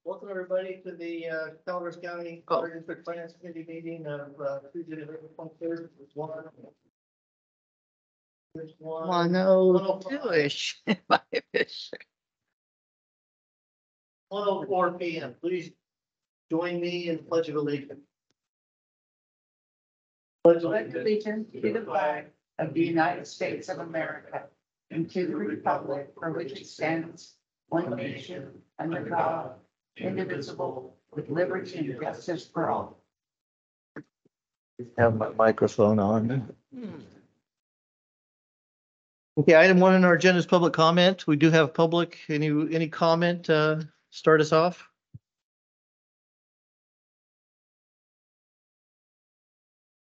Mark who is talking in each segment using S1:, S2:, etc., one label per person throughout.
S1: Welcome everybody to the Calaveras County Water District Finance Committee meeting of Tuesday, November 23rd. There's one.
S2: 102-ish.
S1: 1:04 p.m. Please join me in the Pledge of Allegiance.
S3: Pledge allegiance to the flag of the United States of America and to the republic for which it stands, one nation, under God, indivisible, with liberty and justice for all.
S2: Have my microphone on. Okay, item 1 on our agenda is public comment. We do have public. Any comment? Start us off.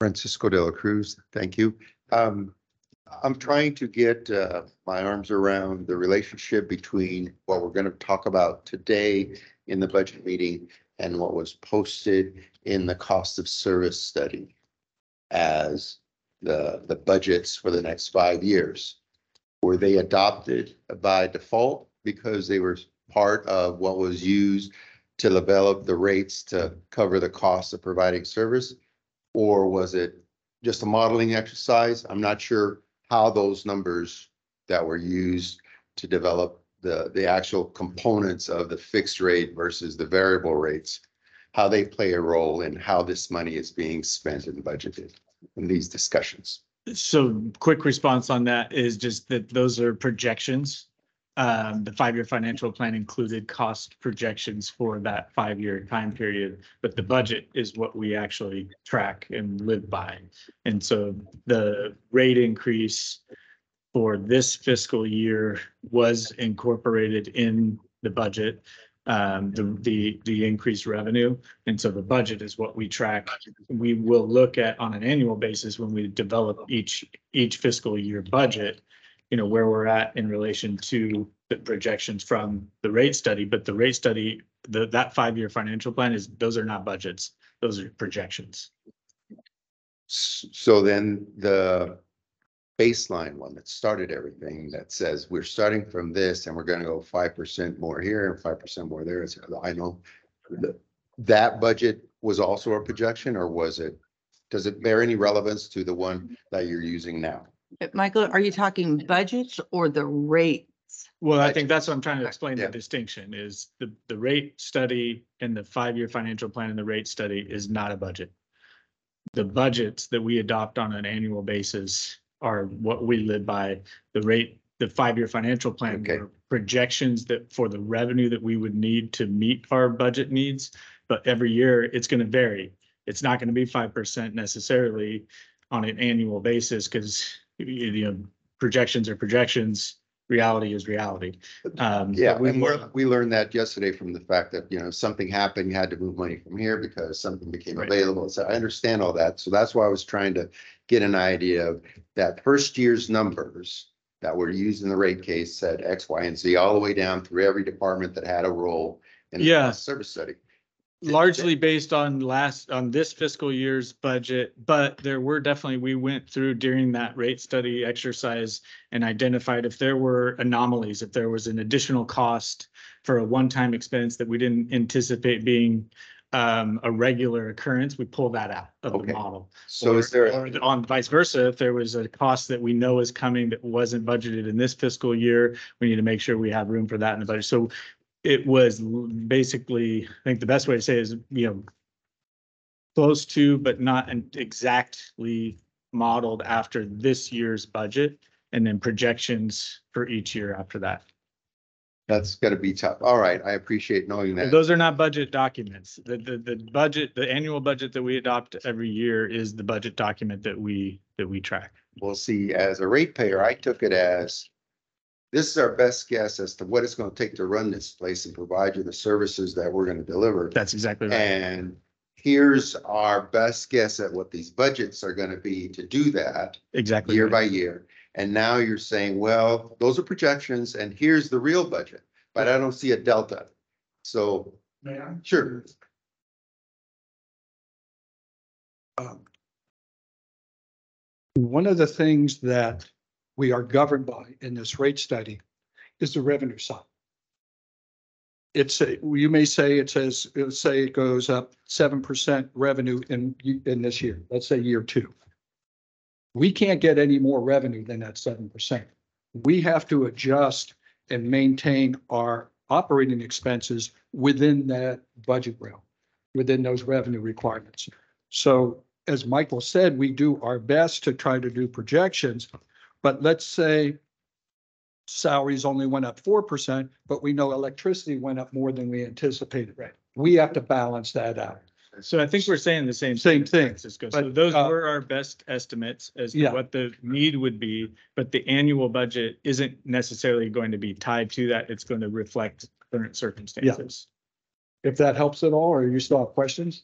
S4: Francisco de la Cruz, thank you. I'm trying to get my arms around the relationship between what we're going to talk about today in the budget meeting and what was posted in the cost of service study as the budgets for the next 5 years. Were they adopted by default because they were part of what was used to develop the rates to cover the cost of providing service? Or was it just a modeling exercise? I'm not sure how those numbers that were used to develop the actual components of the fixed rate versus the variable rates, how they play a role in how this money is being spent and budgeted in these discussions.
S5: So quick response on that is just that those are projections. The 5-year financial plan included cost projections for that 5-year time period, but the budget is what we actually track and live by. And so the rate increase for this fiscal year was incorporated in the budget, the increased revenue. And so the budget is what we track. We will look at on an annual basis when we develop each fiscal year budget, you know, where we're at in relation to the projections from the rate study. But the rate study, that 5-year financial plan those are not budgets, those are projections.
S4: So then the baseline one that started everything that says we're starting from this and we're going to go 5% more here and 5% more there. I know that budget was also a projection, or does it bear any relevance to the one that you're using now?
S2: Michael, are you talking budgets or the rates?
S5: Well, I think that's what I'm trying to explain.
S4: Yeah.
S5: The distinction is the rate study and the 5-year financial plan and the rate study is not a budget. The budgets that we adopt on an annual basis are what we live by. The 5-year financial plan were projections that for the revenue that we would need to meet our budget needs. But every year it's going to vary. It's not going to be 5% necessarily on an annual basis because, you know, projections are projections. Reality is reality.
S4: Yeah, we learned that yesterday from the fact that, you know, something happened, you had to move money from here because something became available. So I understand all that. So that's why I was trying to get an idea of that first year's numbers that were used in the rate case said X, Y, and Z all the way down through every department that had a role in the service study.
S5: Largely based on this fiscal year's budget, but there were definitely, we went through during that rate study exercise and identified if there were anomalies, if there was an additional cost for a one-time expense that we didn't anticipate being a regular occurrence, we pull that out of the model.
S4: So
S5: or on vice versa, if there was a cost that we know is coming that wasn't budgeted in this fiscal year, we need to make sure we have room for that in the budget. So it was basically, I think the best way to say is, you know, close to, but not exactly modeled after this year's budget, and then projections for each year after that.
S4: That's got to be tough. All right. I appreciate knowing that.
S5: Those are not budget documents. The budget, the annual budget that we adopt every year is the budget document that we track.
S4: We'll see. As a ratepayer, I took it as this is our best guess as to what it's going to take to run this place and provide you the services that we're going to deliver.
S5: That's exactly right.
S4: And here's our best guess at what these budgets are going to be to do that.
S5: Exactly.
S4: Year by year. And now you're saying, well, those are projections and here's the real budget, but I don't see a delta. So, sure.
S6: One of the things that we are governed by in this rate study is the revenue side. you may say it says, let's say it goes up 7% revenue in this year, let's say year 2. We can't get any more revenue than that 7%. We have to adjust and maintain our operating expenses within that budget realm, within those revenue requirements. So as Michael said, we do our best to try to do projections, but let's say salaries only went up 4%, but we know electricity went up more than we anticipated.
S5: Right.
S6: We have to balance that out.
S5: So I think we're saying the same.
S6: Same thing,
S5: Francisco. So
S6: but,
S5: those were our best estimates as to
S6: Yeah.
S5: what the need would be, but the annual budget isn't necessarily going to be tied to that. It's going to reflect current circumstances.
S6: If that helps at all, or you still have questions?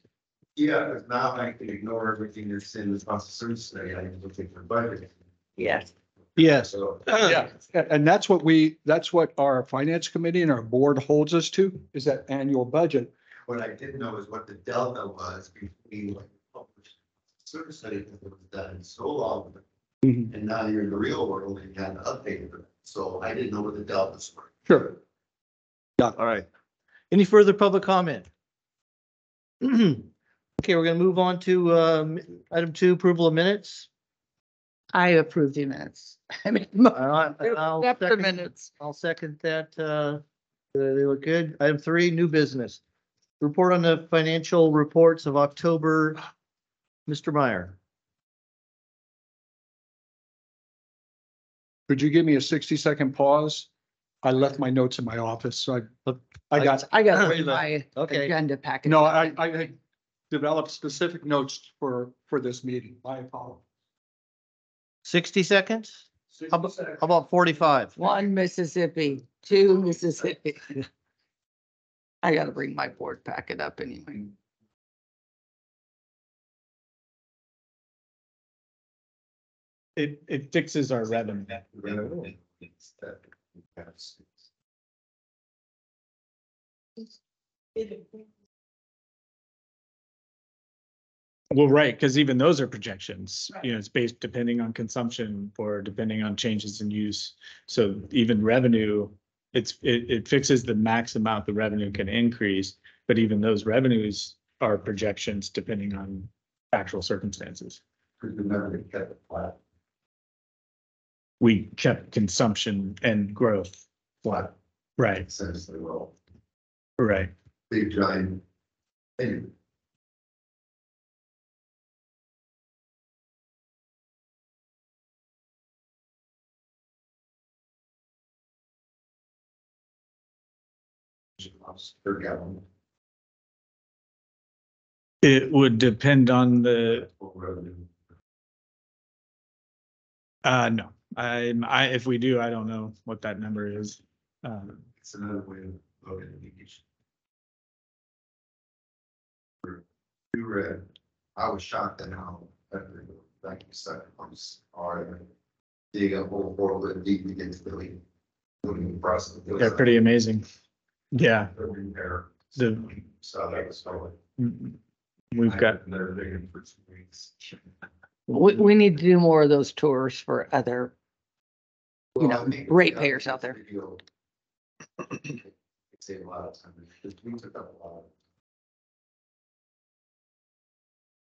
S7: Yeah, because now I can ignore everything that's in the cost of service study. I can look at the budget.
S3: Yes.
S2: Yes.
S7: So.
S6: Yeah, and that's what our finance committee and our board holds us to, is that annual budget.
S7: What I didn't know is what the delta was between what you published. Service study that was done so long,
S6: Mhm.
S7: and now you're in the real world and you had to update it. So I didn't know what the deltas were.
S6: Sure.
S2: All right. Any further public comment? Okay, we're gonna move on to item 2, approval of minutes.
S3: I approve the minutes. I mean,
S2: I'll
S3: accept the
S2: second-
S3: minutes.
S2: I'll second that. They look good. Item 3, new business. Report on the financial reports of October. Mr. Meyer.
S6: Could you give me a 60-second pause? I left my notes in my office, so I got,
S3: I got my
S2: Okay.
S3: agenda packet.
S6: no, I developed specific notes for this meeting. My apologies.
S2: 60 seconds? How about 45?
S3: 1 Mississippi, 2 Mississippi. I gotta bring my board packet up anyway.
S5: It fixes our revenue. Well, right, because even those are projections, you know, it's based depending on consumption or depending on changes in use. So even revenue, it fixes the max amount the revenue can increase, but even those revenues are projections depending on actual circumstances.
S7: Remember, they kept it flat.
S5: We kept consumption and growth flat. Right,
S7: Essentially, well,
S5: right.
S7: big giant. Anyway. Per gallon.
S5: It would depend on the,
S7: Revenue.
S5: no, if we do, I don't know what that number is.
S7: It's another way of looking at the issue. You read, I was shocked at how, like you said, are dig a hole 4 foot deep to get to the leak. Looking across the.
S5: They're pretty amazing. Yeah,
S7: Repair.
S5: the,
S7: So that was totally.
S5: we've got,
S7: They're digging for 2 weeks.
S3: We need to do more of those tours for other, you
S7: Well, I
S3: know,
S7: think
S3: ratepayers out there.
S7: video Save a lot of time, because we took up a lot of.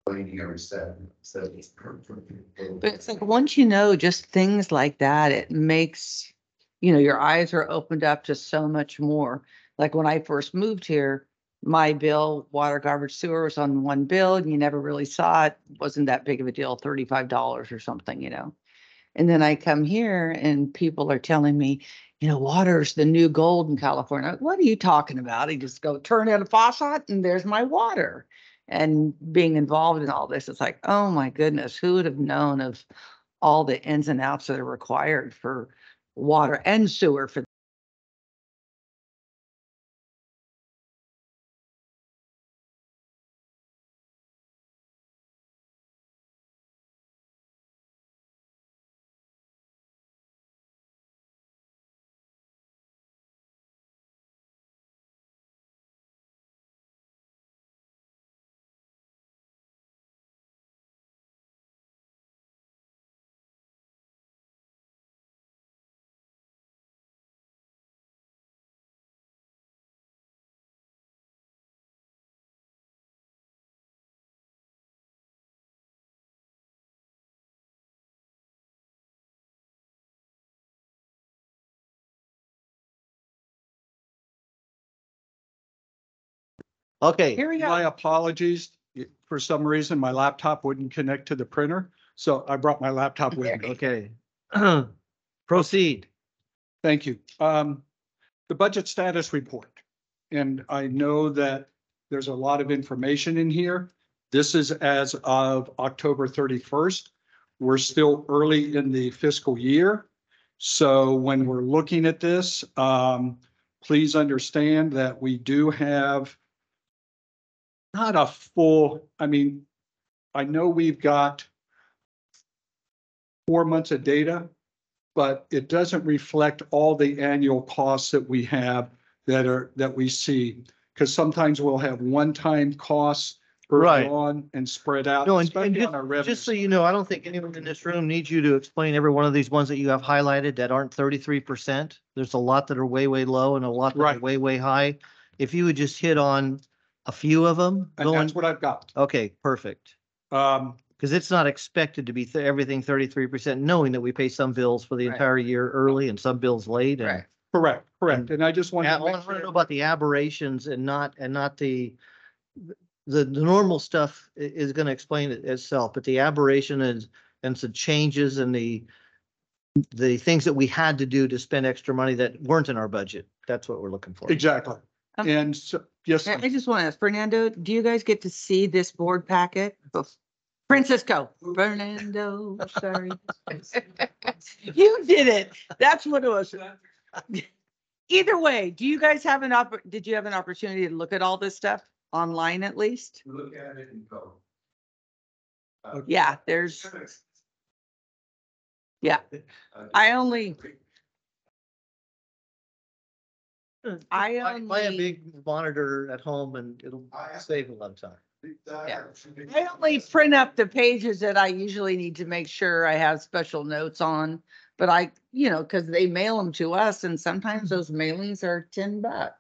S7: Cleaning every step, so it's.
S3: But it's like, once you know just things like that, it makes, you know, your eyes are opened up to so much more. Like when I first moved here, my bill, water, garbage, sewer was on one bill and you never really saw it. Wasn't that big of a deal, $35 or something, you know? And then I come here and people are telling me, you know, water's the new gold in California. What are you talking about? I just go turn on a faucet and there's my water. And being involved in all this, it's like, oh my goodness, who would have known of all the ins and outs that are required for water and sewer for
S2: Okay,
S3: Here we
S6: My
S3: go.
S6: apologies. For some reason, my laptop wouldn't connect to the printer, so I brought my laptop with me.
S2: okay. Proceed.
S6: Thank you. The budget status report. And I know that there's a lot of information in here. This is as of October 31st. We're still early in the fiscal year. So when we're looking at this, please understand that we do have not a full, I mean, I know we've got 4 months of data, but it doesn't reflect all the annual costs that we have that we see. Because sometimes we'll have one-time costs early
S2: Right.
S6: on and spread out,
S2: No, and
S6: especially on our
S2: just so
S6: revenues.
S2: you know, I don't think anyone in this room needs you to explain every one of these ones that you have highlighted that aren't 33%. There's a lot that are way, way low and a lot that are
S6: Right.
S2: way, way high. If you would just hit on a few of them
S6: And
S2: going,
S6: that's what I've got.
S2: okay, perfect. Because it's not expected to be everything 33%, knowing that we pay some bills for the
S3: Right.
S2: entire year early and some bills late. And
S3: Right.
S6: Correct. And I just wanted
S2: I
S6: to
S2: want
S6: make
S2: to know
S6: sure.
S2: about the aberrations and not the normal stuff is going to explain it itself, but the aberration and some changes and the things that we had to do to spend extra money that weren't in our budget. That's what we're looking for.
S6: Exactly. And so, yes,
S8: I just want to ask Fernando, do you guys get to see this board packet? Francisco, Fernando, sorry. You did it. That's what it was. Either way, do you guys have did you have an opportunity to look at all this stuff online at least?
S7: Look at it and go.
S8: Yeah, there's, yeah, I only,
S2: Buy a
S8: only,
S2: big monitor at home and it'll save a lot of time.
S8: I only print up the pages that I usually need to make sure I have special notes on. But because they mail them to us and sometimes those mailings are $10.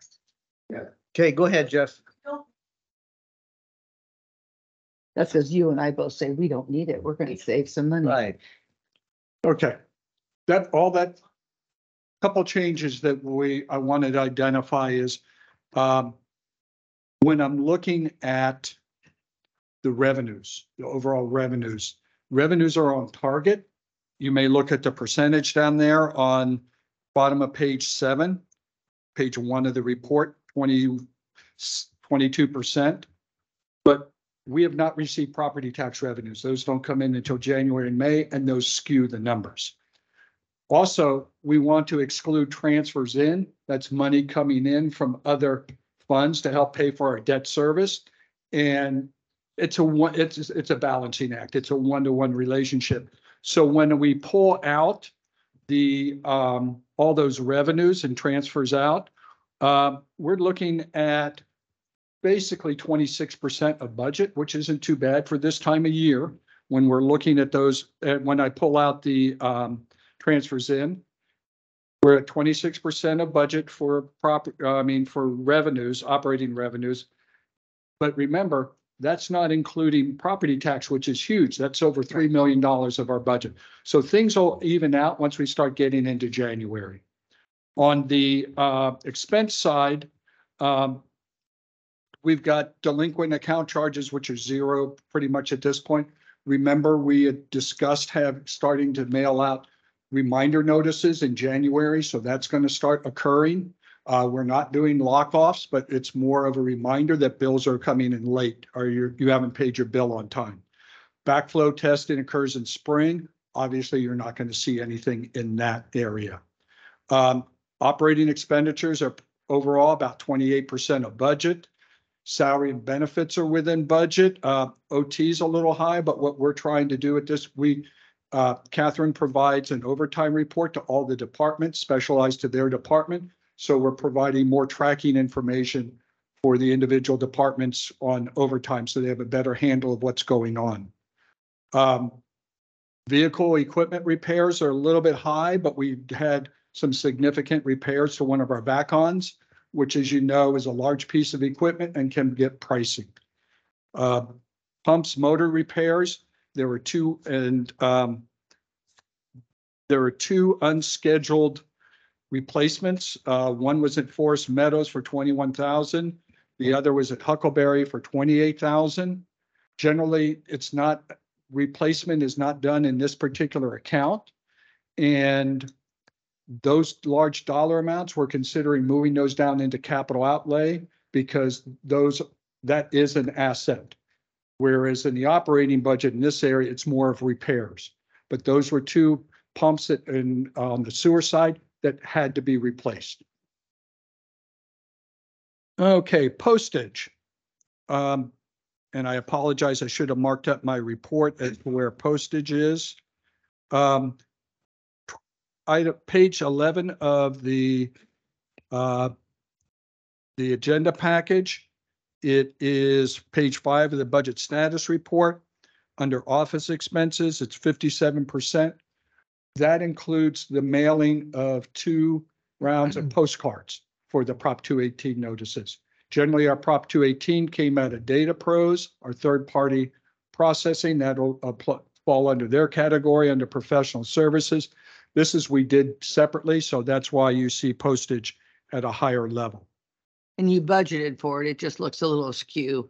S2: Okay, go ahead, Jeff.
S8: That's because you and I both say we don't need it. We're going to save some money.
S2: Right.
S6: okay. That couple changes that I wanted to identify is, when I'm looking at the revenues, the overall revenues are on target. You may look at the percentage down there on bottom of page 7, page 1 of the report, 22%. But we have not received property tax revenues. Those don't come in until January and May, and those skew the numbers. Also, we want to exclude transfers in. That's money coming in from other funds to help pay for our debt service. And it's a balancing act. It's a one-to-one relationship. So when we pull out the all those revenues and transfers out, we're looking at basically 26% of budget, which isn't too bad for this time of year. When we're looking at those, when I pull out the transfers in, we're at 26% of budget for for revenues, operating revenues. But remember, that's not including property tax, which is huge. That's over $3 million of our budget. So things will even out once we start getting into January. On the expense side, we've got delinquent account charges, which are zero pretty much at this point. Remember, we had discussed starting to mail out reminder notices in January, so that's going to start occurring. We're not doing lockoffs, but it's more of a reminder that bills are coming in late or you haven't paid your bill on time. Backflow testing occurs in spring. Obviously, you're not going to see anything in that area. Operating expenditures are overall about 28% of budget. Salary and benefits are within budget. OT is a little high, but what we're trying to do at this, Catherine provides an overtime report to all the departments specialized to their department. So we're providing more tracking information for the individual departments on overtime so they have a better handle of what's going on. Vehicle equipment repairs are a little bit high, but we had some significant repairs to one of our back-ons, which, as you know, is a large piece of equipment and can get pricey. Pumps, motor repairs, there were two unscheduled replacements. One was at Forest Meadows for $21,000, The other was at Huckleberry for 28,000. Generally, it's not, replacement is not done in this particular account. And those large dollar amounts, we're considering moving those down into capital outlay because that is an asset. Whereas in the operating budget in this area, it's more of repairs. But those were two pumps that on the sewer side that had to be replaced. Okay, postage. And I apologize, I should have marked up my report as to where postage is. Page 11 of the agenda package. It is page 5 of the budget status report. Under office expenses, it's 57%. That includes the mailing of 2 rounds of postcards for the Prop 218 notices. Generally, our Prop 218 came out of Data Pros, our third-party processing. That'll fall under their category under professional services. This is we did separately, so that's why you see postage at a higher level.
S8: And you budgeted for it. It just looks a little askew.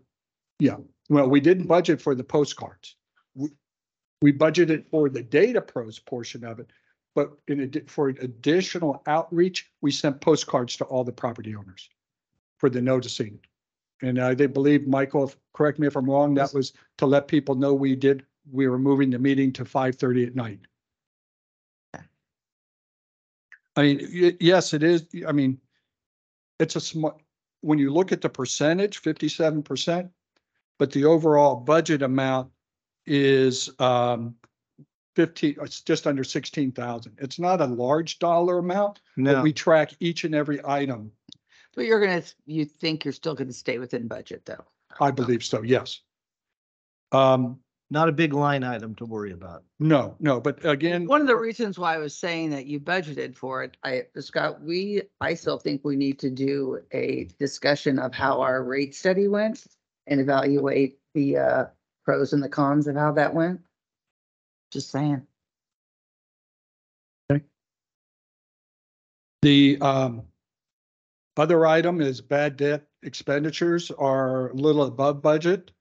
S6: Yeah, well, we didn't budget for the postcards. We budgeted for the Data Pros portion of it, but for additional outreach, we sent postcards to all the property owners for the noticing. And they believe, Michael, correct me if I'm wrong, that was to let people know we were moving the meeting to 5:30 at night. I mean, yes, it is. I mean, it's a small, when you look at the percentage, 57%, but the overall budget amount is 15, it's just under 16,000. It's not a large dollar amount, but
S2: No,
S6: we track each and every item.
S8: But you think you're still gonna stay within budget though?
S6: I believe so, yes.
S2: not a big line item to worry about.
S6: No, but again,
S8: One of the reasons why I was saying that you budgeted for it, Scott, I still think we need to do a discussion of how our rate study went and evaluate the pros and the cons of how that went. Just saying.
S6: the other item is bad debt expenditures are a little above budget.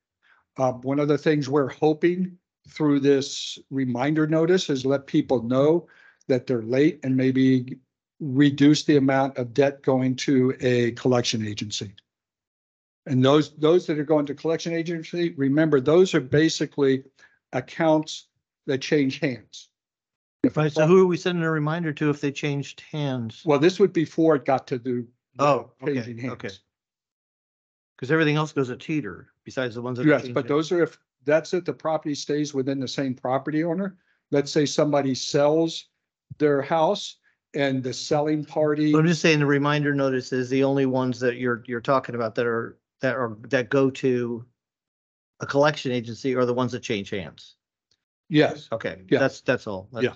S6: One of the things we're hoping through this reminder notice is let people know that they're late and maybe reduce the amount of debt going to a collection agency. And those that are going to collection agency, remember, those are basically accounts that change hands.
S2: Right, so who are we sending a reminder to if they changed hands?
S6: Well, this would be before it got to the
S2: Oh,
S6: changing
S2: okay,
S6: hands.
S2: okay. Because everything else goes at Teeter besides the ones that.
S6: Yes, but those are if the property stays within the same property owner. Let's say somebody sells their house and the selling party.
S2: I'm just saying the reminder notice is the only ones that you're talking about that go to a collection agency are the ones that change hands.
S6: Yes.
S2: Okay,
S6: Yeah.
S2: that's all.
S6: Yeah.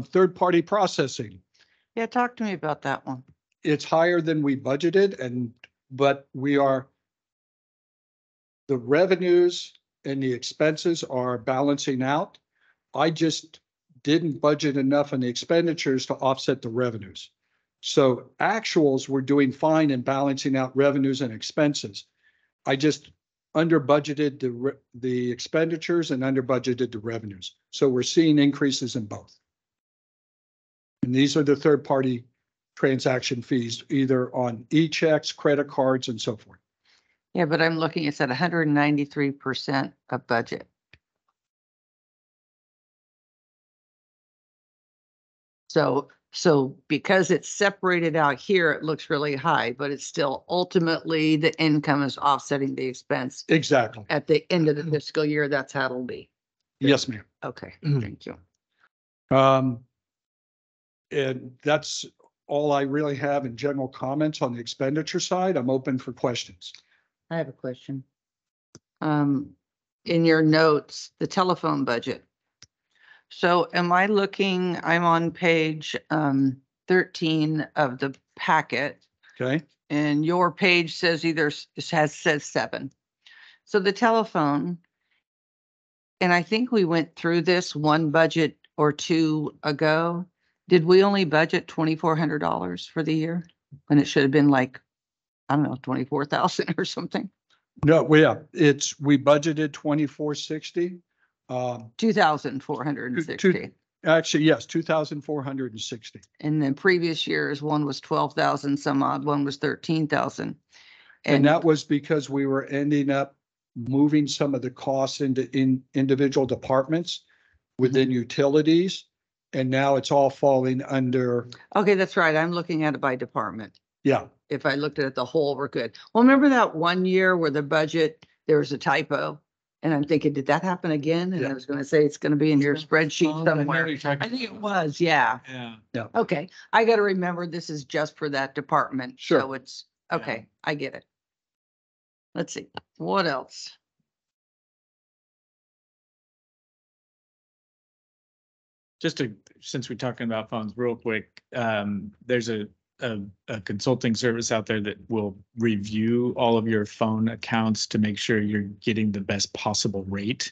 S6: Third-party processing.
S8: Yeah, talk to me about that one.
S6: It's higher than we budgeted but the revenues and the expenses are balancing out. I just didn't budget enough on the expenditures to offset the revenues. So actuals were doing fine in balancing out revenues and expenses. I just under budgeted the expenditures and under budgeted the revenues. So we're seeing increases in both. And these are the third-party transaction fees, either on e-checks, credit cards, and so forth.
S8: Yeah, but I'm looking, it's at 193% of budget. So because it's separated out here, it looks really high, but it's still ultimately the income is offsetting the expense.
S6: Exactly.
S8: At the end of the fiscal year, that's how it'll be.
S6: Yes, ma'am.
S8: Okay,
S2: Mhm.
S8: thank you.
S6: And that's all I really have in general comments on the expenditure side. I'm open for questions.
S8: I have a question. In your notes, the telephone budget. So am I looking, I'm on page 13 of the packet,
S6: Okay.
S8: and your page says says 7. So the telephone, and I think we went through this one budget or two ago. Did we only budget $2,400 for the year? When it should have been like I don't know, 24,000 or something,
S6: No, we we budgeted 2460.
S8: 2,460.
S6: Actually, yes, 2,460.
S8: And then previous years, one was 12,000 some odd, one was 13,000.
S6: And that was because we were ending up moving some of the costs into individual departments within utilities. And now it's all falling under,
S8: Okay, that's right. I'm looking at it by department.
S6: yeah,
S8: If I looked at it the whole, we're good. Well, remember that one year where the budget, there was a typo? And I'm thinking, did that happen again? And I
S6: Yeah.
S8: was gonna say, it's gonna be in your spreadsheet somewhere. I think it was, yeah.
S5: Yeah.
S8: Okay, I gotta remember this is just for that department.
S6: Sure.
S8: So it's, okay, I get it. Let's see, what else?
S5: Just to, since we're talking about phones real quick, there's a consulting service out there that will review all of your phone accounts to make sure you're getting the best possible rate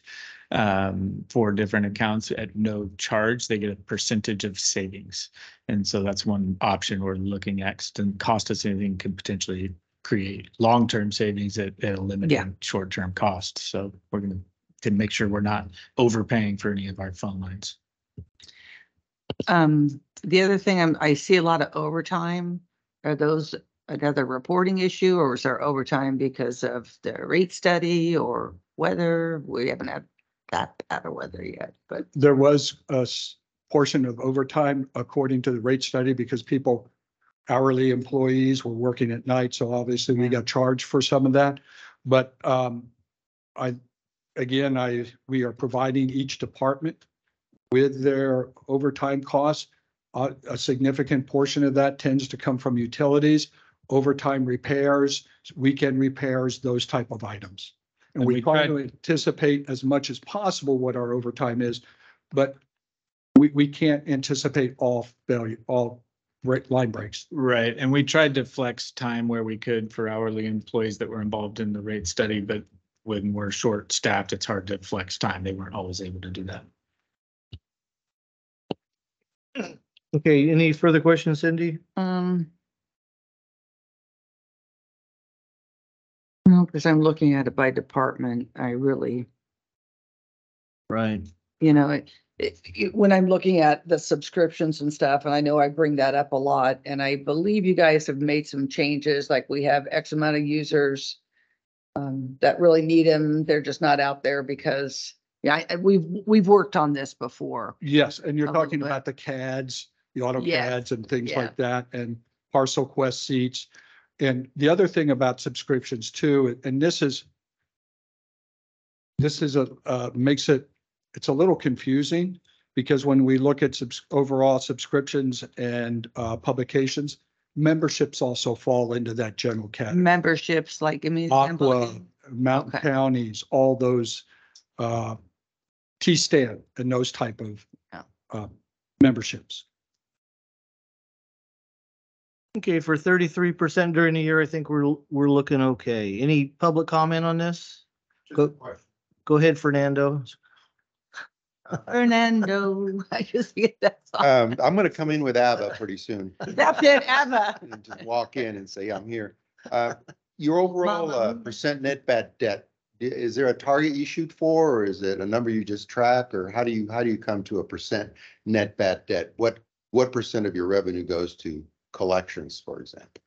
S5: for different accounts at no charge. They get a percentage of savings. And so that's one option we're looking at. 'Cause it doesn't cost us anything, could potentially create long-term savings at a limited short-term cost. So we're going to make sure we're not overpaying for any of our phone lines.
S8: The other thing, I see a lot of overtime. Are those another reporting issue, or is there overtime because of the rate study or weather? We haven't had that bad of weather yet, but
S6: there was a portion of overtime according to the rate study because hourly employees were working at night. So obviously we got charged for some of that. But we are providing each department with their overtime costs. A significant portion of that tends to come from utilities, overtime repairs, weekend repairs, those type of items. And we try to anticipate as much as possible what our overtime is, but we can't anticipate all line breaks.
S5: Right. And we tried to flex time where we could for hourly employees that were involved in the rate study, but when we're short staffed, it's hard to flex time. They weren't always able to do that.
S2: Okay, any further questions, Cindy?
S8: no, because I'm looking at it by department. I really,
S2: Right.
S8: you know, when I'm looking at the subscriptions and stuff, and I know I bring that up a lot, and I believe you guys have made some changes, like we have X amount of users that really need them. They're just not out there because, we've worked on this before.
S6: Yes, and you're
S8: A little
S6: talking
S8: bit.
S6: about the CADs, the AutoCADs
S8: Yes,
S6: and things
S8: yeah.
S6: like that, and Parcel Quest seats. And the other thing about subscriptions too, and this is makes it's a little confusing because when we look at overall subscriptions and publications, memberships also fall into that general category.
S8: Memberships, like, give me an example.
S6: Aqua, Mountain
S8: Okay.
S6: Counties, all those T-Stand and those type of memberships.
S2: Okay, for 33% during the year, I think we're looking okay. Any public comment on this?
S7: Just
S2: Go-
S7: a question.
S2: Go ahead, Fernando.
S8: Fernando, I just get that song.
S4: I'm gonna come in with ABBA pretty soon.
S8: That's it, Eva.
S4: And just walk in and say, I'm here. Your overall
S8: Mama.
S4: percent net bad debt, is there a target you shoot for, or is it a number you just track, or how do you come to a percent net bad debt? What percent of your revenue goes to collections, for example?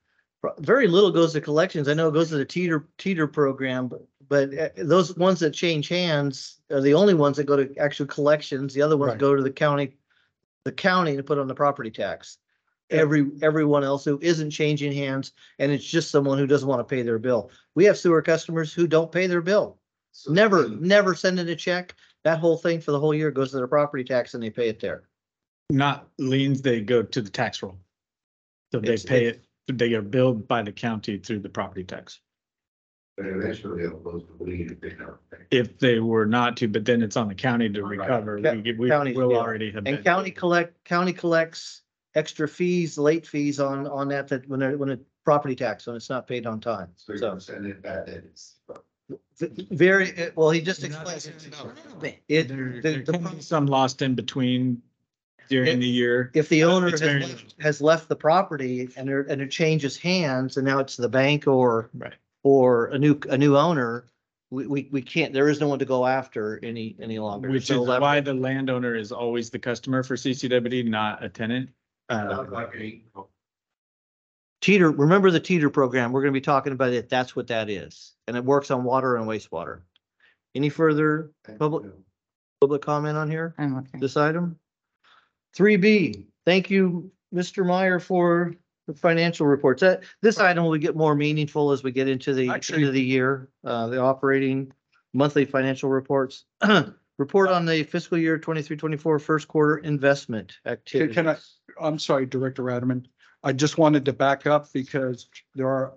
S2: Very little goes to collections. I know it goes to the teeter program, but those ones that change hands are the only ones that go to actual collections. The other ones
S6: Right.
S2: go to the county to put on the property tax.
S6: Yeah.
S2: Everyone else who isn't changing hands, and it's just someone who doesn't want to pay their bill. We have sewer customers who don't pay their bill.
S7: So-
S2: Never send in a check. That whole thing for the whole year goes to their property tax and they pay it there.
S5: Not liens, they go to the tax roll. So they
S2: It's-
S5: pay it, they are billed by the county through the property tax.
S7: But eventually it'll close the bleed if they don't pay.
S5: If they were not to, but then it's on the county to
S7: Right.
S5: recover. We
S2: County,
S5: will
S2: yeah.
S5: already have.
S2: And
S5: been-
S2: county collects extra fees, late fees on that when a property tax, when it's not paid on time.
S7: So your
S2: So
S7: percent net bad debt is.
S2: very, well, he just
S5: Not
S2: explained.
S5: necessarily.
S8: A little bit.
S2: It,
S5: There
S2: the
S5: can be some lost in between during the year.
S2: If the owner
S5: Maternity.
S2: has left the property and it changes hands and now it's the bank or
S5: Right.
S2: a new owner, we can't, there is no one to go after any longer.
S5: Which
S2: So
S5: is why the landowner is always the customer for CCWD, not a tenant.
S2: Teeter, remember the Teeter program? We're gonna be talking about it. That's what that is. And it works on water and wastewater. Any further public comment on here,
S8: I'm okay.
S2: this item? 3B, thank you, Mr. Meyer, for the financial reports. This item will get more meaningful as we get into the
S6: Actually-
S2: end of the year, the operating monthly financial reports. Report on the fiscal year 23-24 first quarter investment activity.
S6: Can I'm sorry, Director Radaman. I just wanted to back up because there are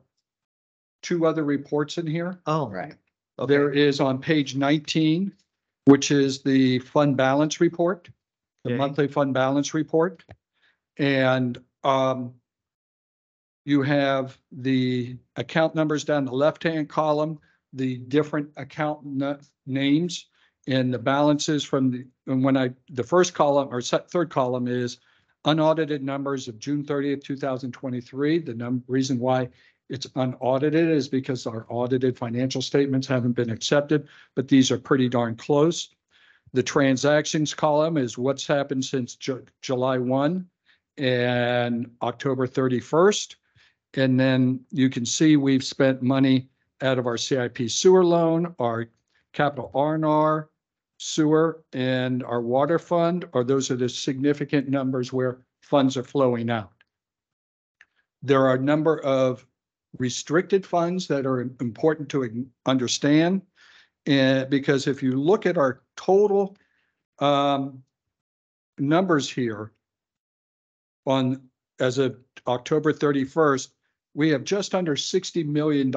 S6: two other reports in here.
S2: Oh,
S8: Right.
S2: okay.
S6: There is on page 19, which is the fund balance report, the
S2: Okay.
S6: monthly fund balance report. And you have the account numbers down the left-hand column, the different account names and the balances from the first column or third column is unaudited numbers of June 30th, 2023. The reason why it's unaudited is because our audited financial statements haven't been accepted, but these are pretty darn close. The transactions column is what's happened since July 1 and October 31st. And then you can see we've spent money out of our CIP sewer loan, our capital R&R, sewer, and our water fund, or those are the significant numbers where funds are flowing out. There are a number of restricted funds that are important to understand. And because if you look at our total numbers here as of October 31st, we have just under $60 million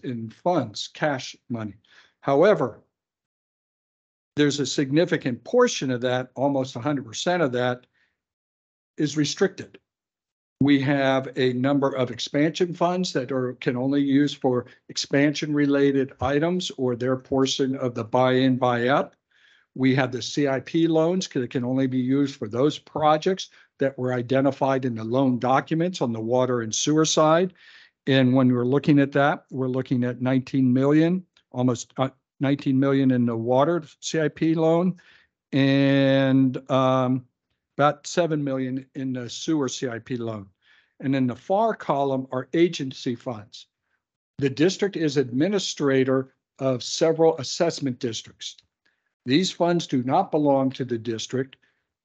S6: in funds, cash money. However, there's a significant portion of that, almost 100% of that, is restricted. We have a number of expansion funds that can only use for expansion-related items or their portion of the buy-in, buy-out. We have the CIP loans that can only be used for those projects that were identified in the loan documents on the water and sewer side. And when we're looking at that, we're looking at 19 million, almost 19 million in the water CIP loan and about 7 million in the sewer CIP loan. And in the far column are agency funds. The district is administrator of several assessment districts. These funds do not belong to the district,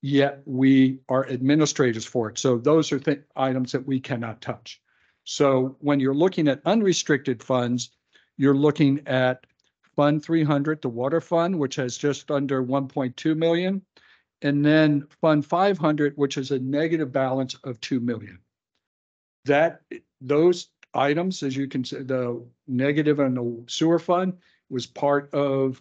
S6: yet we are administrators for it. So those are items that we cannot touch. So when you're looking at unrestricted funds, you're looking at Fund 300, the water fund, which has just under 1.2 million, and then Fund 500, which is a negative balance of 2 million. Those items, as you can see, the negative on the sewer fund was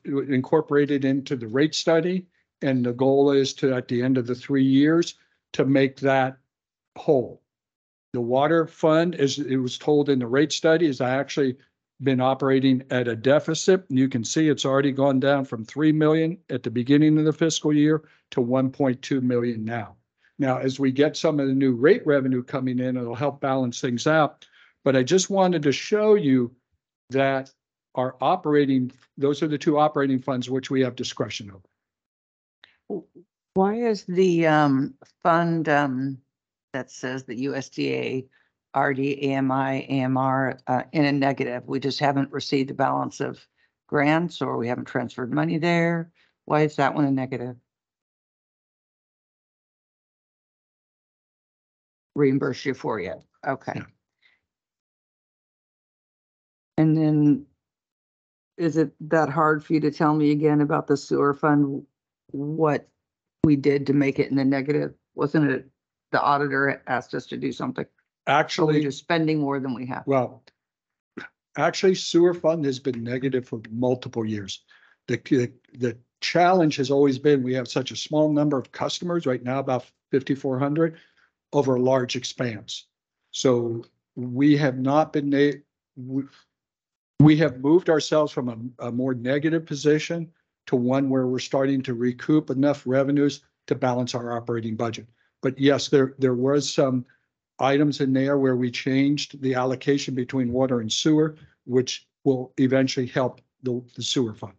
S6: incorporated into the rate study. And the goal is to, at the end of the 3 years, to make that whole. The water fund, as it was told in the rate study, has actually been operating at a deficit. You can see it's already gone down from 3 million at the beginning of the fiscal year to 1.2 million now. Now, as we get some of the new rate revenue coming in, it'll help balance things out. But I just wanted to show you that our those are the two operating funds which we have discretion over.
S8: Why is the fund that says the USDA, RD, AMI, AMR in a negative? We just haven't received the balance of grants or we haven't transferred money there. Why is that one a negative? Reimburse you for yet. Okay.
S6: Yeah.
S8: And then is it that hard for you to tell me again about the sewer fund, what we did to make it in the negative? Wasn't it the auditor asked us to do something? Or we're
S6: Actually,
S8: just spending more than we have?
S6: well, actually sewer fund has been negative for multiple years. The challenge has always been, we have such a small number of customers right now, about 5,400 over a large expanse. So we have not been, we have moved ourselves from a more negative position to one where we're starting to recoup enough revenues to balance our operating budget. But yes, there was some items in there where we changed the allocation between water and sewer, which will eventually help the sewer fund.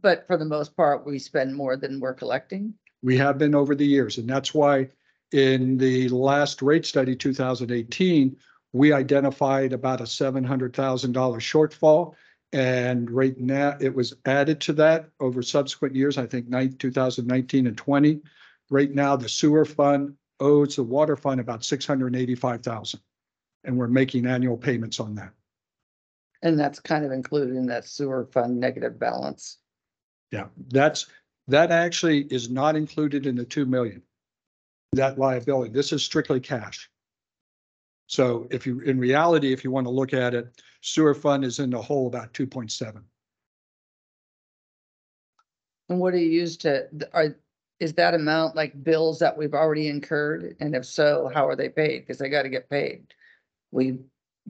S3: But for the most part, we spend more than we're collecting.
S6: We have been over the years, and that's why in the last rate study, 2018, we identified about a $700,000 shortfall. And right now it was added to that over subsequent years, I think 2019 and 20. Right now, the sewer fund owes the water fund about $685,000. And we're making annual payments on that.
S3: And that's kind of included in that sewer fund negative balance.
S6: Yeah, that actually is not included in the 2 million. That liability, this is strictly cash. So if you, in reality, if you want to look at it, sewer fund is in the hole about 2.7.
S3: And what do you use to, is that amount like bills that we've already incurred? And if so, how are they paid? Because they got to get paid. We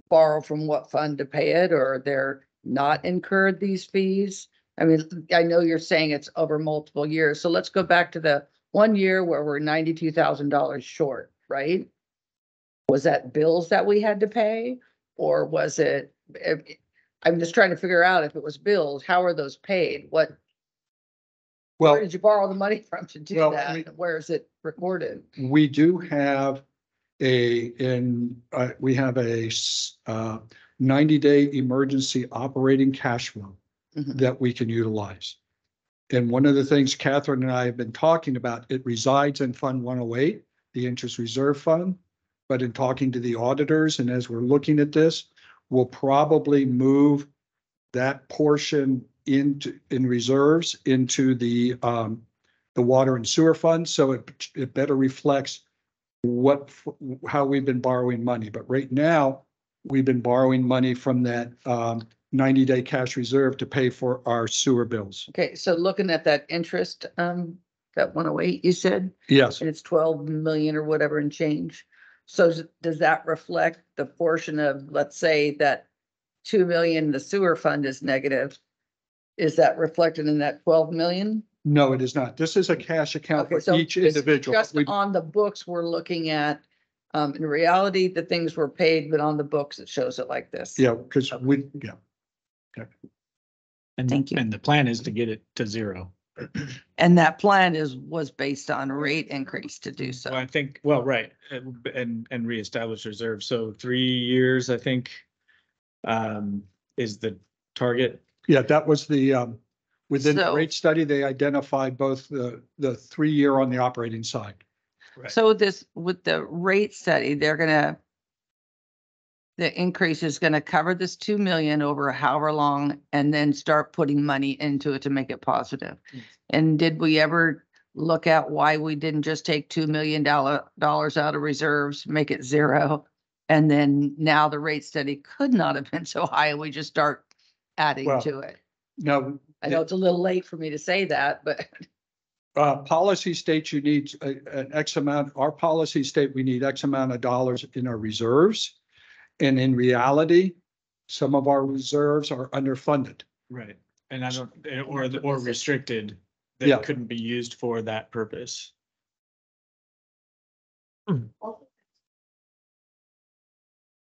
S3: borrow from what fund to pay it, or they're not incurred these fees? I mean, I know you're saying it's over multiple years. So let's go back to the 1 year where we're $92,000 short, right? Was that bills that we had to pay, or was it, I'm just trying to figure out if it was bills, how are those paid? Where
S6: Well,
S3: did you borrow the money from to do
S6: Well,
S3: that? Where is it recorded?
S6: we do have we have a 90-day emergency operating cash flow
S3: Mhm.
S6: that we can utilize. And one of the things Catherine and I have been talking about, it resides in Fund 108, the interest reserve fund. But in talking to the auditors and as we're looking at this, we'll probably move that portion in reserves into the water and sewer fund. So it better reflects how we've been borrowing money. But right now, we've been borrowing money from that 90-day cash reserve to pay for our sewer bills.
S3: Okay, so looking at that interest, that 108 you said,
S6: Yes,
S3: and it's 12 million or whatever and change. So does that reflect the portion of, let's say that 2 million, the sewer fund is negative? Is that reflected in that 12 million?
S6: no, it is not. This is a cash account
S3: Okay,
S6: for
S3: so
S6: each
S3: this is
S6: individual.
S3: just on the books, we're looking at, in reality, the things were paid, but on the books, it shows it like this.
S6: Yeah, because
S5: And,
S8: Thank you.
S5: and the plan is to get it to zero.
S8: And that plan was based on rate increase to do
S5: Well,
S8: so.
S5: I think, well, right, and reestablish reserves. So 3 years, I think, is the target.
S6: yeah, that was the, within the
S8: So-
S6: rate study, they identified both the 3-year on the operating side.
S8: So with the rate study, the increase is gonna cover this 2 million over however long and then start putting money into it to make it positive. And did we ever look at why we didn't just take $2 million dollars out of reserves, make it zero? And then now the rate study could not have been so high and we just start adding
S6: Well,
S8: to it.
S6: Now,
S3: I know it's a little late for me to say that, but
S6: policy states you need an X amount, our policy state we need X amount of dollars in our reserves. And in reality, some of our reserves are underfunded.
S5: Right. And I don't, or restricted,
S6: Yeah.
S5: that couldn't be used for that purpose.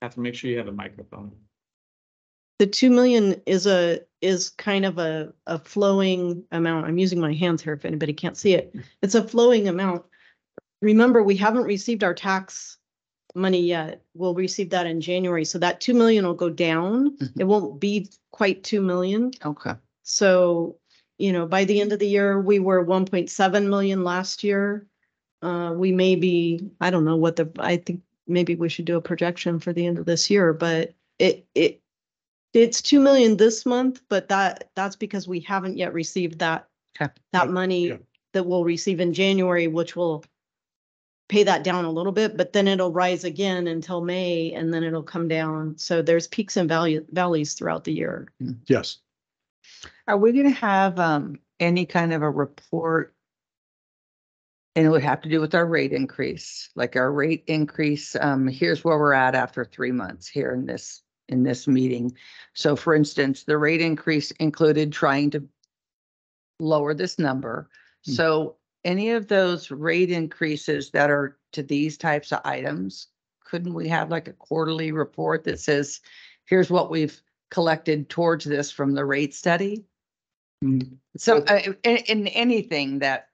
S5: Have to make sure you have a microphone.
S9: The 2 million is kind of a flowing amount. I'm using my hands here if anybody can't see it. It's a flowing amount. Remember, we haven't received our tax money yet. We'll receive that in January. So that 2 million will go down. It won't be quite 2 million.
S8: Okay.
S9: So, by the end of the year, we were 1.7 million last year. We may be, I don't know I think maybe we should do a projection for the end of this year, but it's 2 million this month, but that's because we haven't yet received that money
S6: Yeah.
S9: that we'll receive in January, which will pay that down a little bit, but then it'll rise again until May and then it'll come down. So there's peaks and valleys throughout the year.
S6: Yes.
S8: Are we gonna have any kind of a report? And it would have to do with our rate increase, like our rate increase, here's where we're at after 3 months here in this meeting. So for instance, the rate increase included trying to lower this number. So any of those rate increases that are to these types of items, couldn't we have like a quarterly report that says, here's what we've collected towards this from the rate study?
S6: Mm,
S8: So in anything that,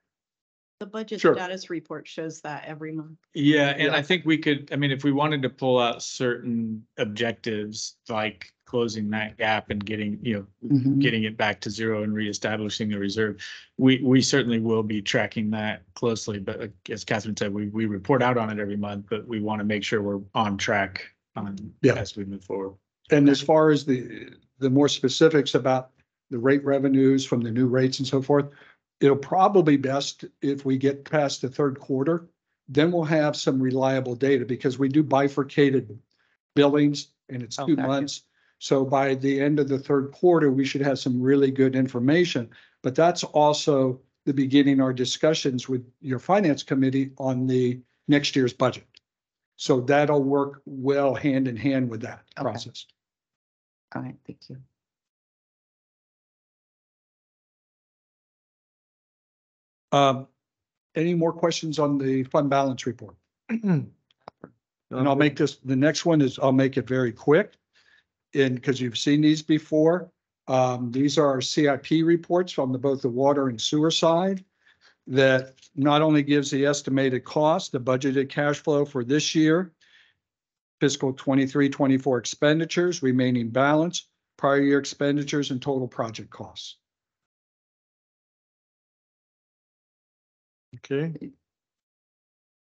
S9: The budget
S6: Sure.
S9: status report shows that every month.
S5: Yeah, and
S6: Yeah.
S5: I think we could, I mean, if we wanted to pull out certain objectives, like closing that gap and getting,
S8: Mhm.
S5: getting it back to zero and reestablishing the reserve, we certainly will be tracking that closely. But as Catherine said, we report out on it every month, but we want to make sure we're on track
S6: Yeah.
S5: as we move forward.
S6: And as far as the more specifics about the rate revenues from the new rates and so forth, it'll probably best if we get past the third quarter, then we'll have some reliable data because we do bifurcated billings and it's 2
S8: Okay.
S6: months. So by the end of the third quarter, we should have some really good information. But that's also the beginning of our discussions with your finance committee on the next year's budget. So that'll work well hand in hand with that
S8: Okay.
S6: process.
S8: all right, thank you.
S6: Any more questions on the fund balance report? And I'll make this, the next one is, I'll make it very quick. And because you've seen these before, these are our CIP reports from both the water and sewer side. That not only gives the estimated cost, the budgeted cash flow for this year, fiscal 23-24 expenditures, remaining balance, prior year expenditures, and total project costs.
S2: Okay.